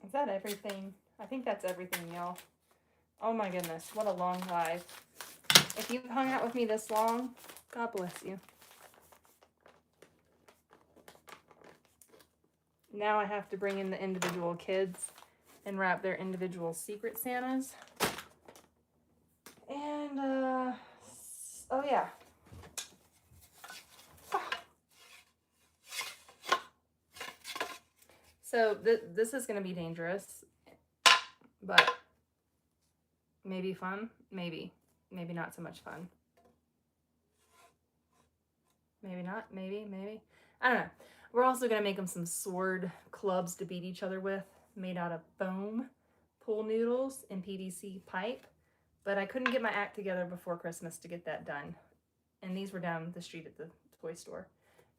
Speaker 1: Is that everything? I think that's everything, y'all. Oh my goodness, what a long life. If you've hung out with me this long, God bless you. Now I have to bring in the individual kids and wrap their individual Secret Santas. And, oh yeah. So this is going to be dangerous, but maybe fun, maybe not so much fun. Maybe not, maybe. I don't know. We're also going to make them some sword clubs to beat each other with, made out of foam, pool noodles, and PVC pipe. But I couldn't get my act together before Christmas to get that done. And these were down the street at the toy store.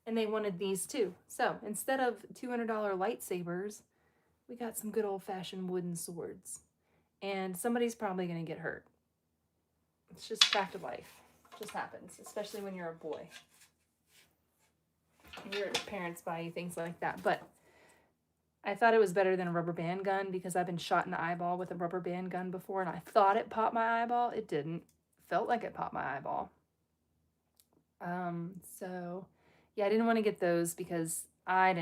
Speaker 1: And they wanted these too. So instead of $200 lightsabers, we got some good old-fashioned wooden swords. And somebody's probably going to get hurt. It's just a fact of life. It just happens, especially when you're a boy. Your parents buy you things like that. But I thought it was better than a rubber band gun because I've been shot in the eyeball with a rubber band gun before, and I thought it popped my eyeball. It didn't. Felt like it popped my eyeball. So yeah, I didn't want to get those because I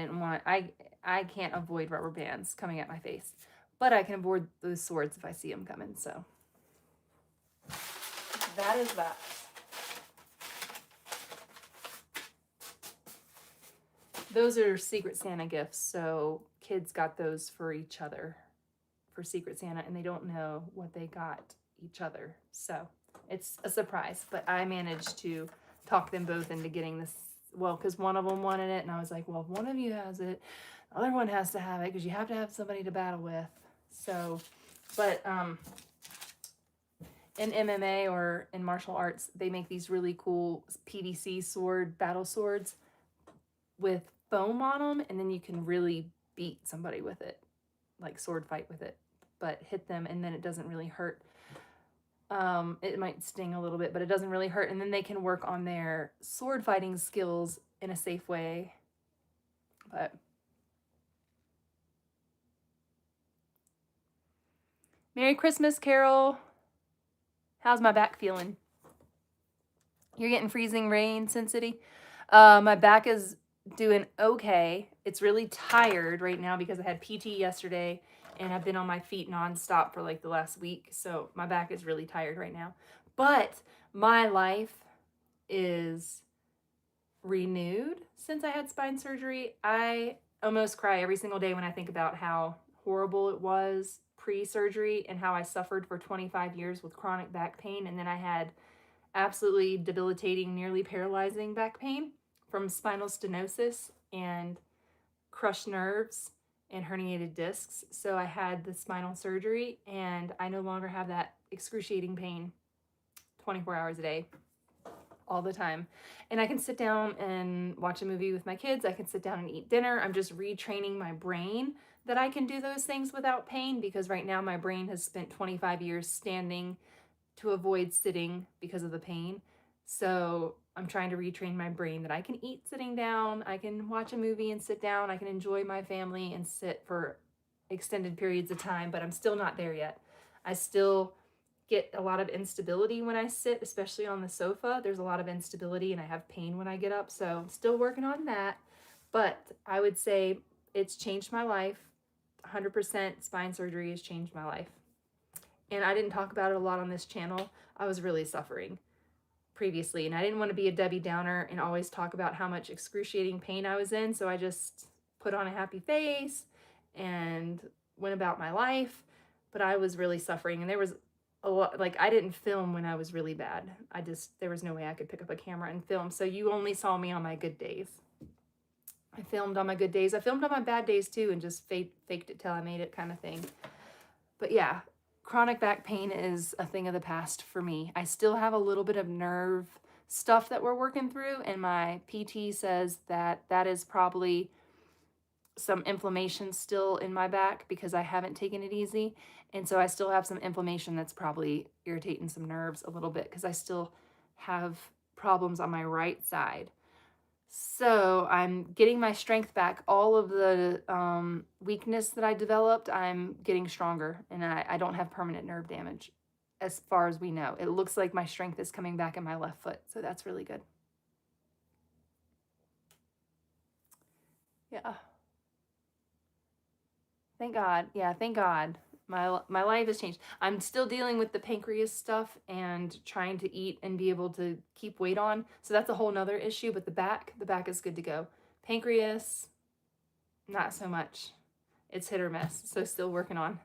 Speaker 1: can't avoid rubber bands coming at my face, but I can avoid those swords if I see them coming. So that is that. Those are Secret Santa gifts, so kids got those for each other for Secret Santa, and they don't know what they got each other. So it's a surprise, but I managed to talk them both into getting this, well, because one of them wanted it, and I was like, well, if one of you has it, the other one has to have it, because you have to have somebody to battle with. So, but in MMA or in martial arts, they make these really cool PVC sword, battle swords with foam on them, and then you can really beat somebody with it, like sword fight with it, but hit them, and then it doesn't really hurt. It might sting a little bit, but it doesn't really hurt, and then they can work on their sword fighting skills in a safe way. But Merry Christmas, Carol. How's my back feeling? You're getting freezing rain, Sin City. My back is doing okay. It's really tired right now because I had PT yesterday and I've been on my feet nonstop for like the last week. So my back is really tired right now. But my life is renewed since I had spine surgery. I almost cry every single day when I think about how horrible it was pre-surgery and how I suffered for 25 years with chronic back pain. And then I had absolutely debilitating, nearly paralyzing back pain from spinal stenosis and crushed nerves and herniated discs. So I had the spinal surgery, and I no longer have that excruciating pain 24 hours a day, all the time. And I can sit down and watch a movie with my kids. I can sit down and eat dinner. I'm just retraining my brain that I can do those things without pain, because right now my brain has spent 25 years standing to avoid sitting because of the pain. So I'm trying to retrain my brain that I can eat sitting down, I can watch a movie and sit down, I can enjoy my family and sit for extended periods of time, but I'm still not there yet. I still get a lot of instability when I sit, especially on the sofa. There's a lot of instability and I have pain when I get up. So I'm still working on that. But I would say it's changed my life. 100% spine surgery has changed my life. And I didn't talk about it a lot on this channel. I was really suffering previously, and I didn't want to be a Debbie Downer and always talk about how much excruciating pain I was in. So I just put on a happy face and went about my life. But I was really suffering, and there was a lot, like, I didn't film when I was really bad. There was no way I could pick up a camera and film. So you only saw me on my good days. I filmed on my good days. I filmed on my bad days too, and just faked it till I made it, kind of thing. But yeah, chronic back pain is a thing of the past for me. I still have a little bit of nerve stuff that we're working through, and my PT says that that is probably some inflammation still in my back because I haven't taken it easy. And so I still have some inflammation that's probably irritating some nerves a little bit, because I still have problems on my right side. So I'm getting my strength back. All of the weakness that I developed, I'm getting stronger, and I don't have permanent nerve damage as far as we know. It looks like my strength is coming back in my left foot, so that's really good. Yeah. Thank God. Yeah, thank God. My life has changed. I'm still dealing with the pancreas stuff and trying to eat and be able to keep weight on. So that's a whole nother issue, but the back is good to go. Pancreas, not so much. It's hit or miss. So still working on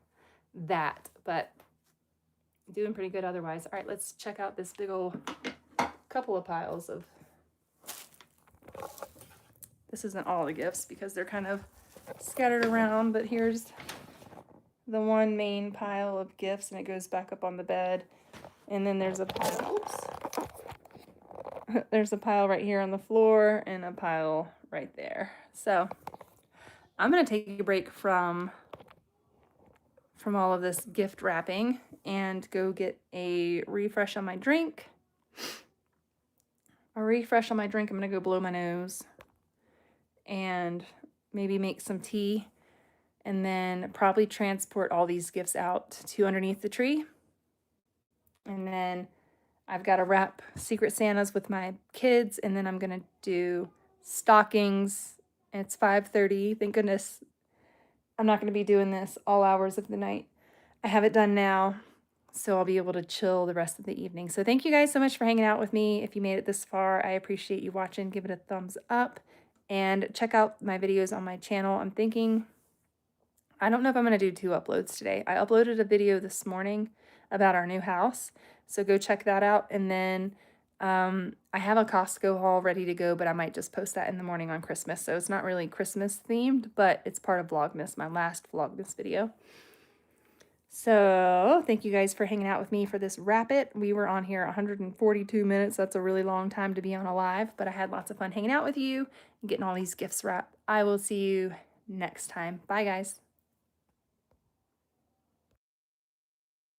Speaker 1: that, but doing pretty good otherwise. All right, let's check out this big old couple of piles of, this isn't all the gifts because they're kind of scattered around, but here's the one main pile of gifts, and it goes back up on the bed. And then there's a pile, oops. There's a pile right here on the floor and a pile right there. So I'm gonna take a break from all of this gift wrapping and go get a refresh on my drink. I'm gonna go blow my nose and maybe make some tea, and then probably transport all these gifts out to underneath the tree. And then I've got to wrap Secret Santas with my kids, and then I'm going to do stockings. It's 5:30. Thank goodness I'm not going to be doing this all hours of the night. I have it done now, so I'll be able to chill the rest of the evening. So thank you guys so much for hanging out with me. If you made it this far, I appreciate you watching. Give it a thumbs up and check out my videos on my channel. I don't know if I'm going to do 2 uploads today. I uploaded a video this morning about our new house, so go check that out. And then I have a Costco haul ready to go, but I might just post that in the morning on Christmas. So it's not really Christmas themed, but it's part of Vlogmas, my last Vlogmas video. So thank you guys for hanging out with me for this wrap it. We were on here 142 minutes. That's a really long time to be on a live, but I had lots of fun hanging out with you and getting all these gifts wrapped. I will see you next time. Bye, guys.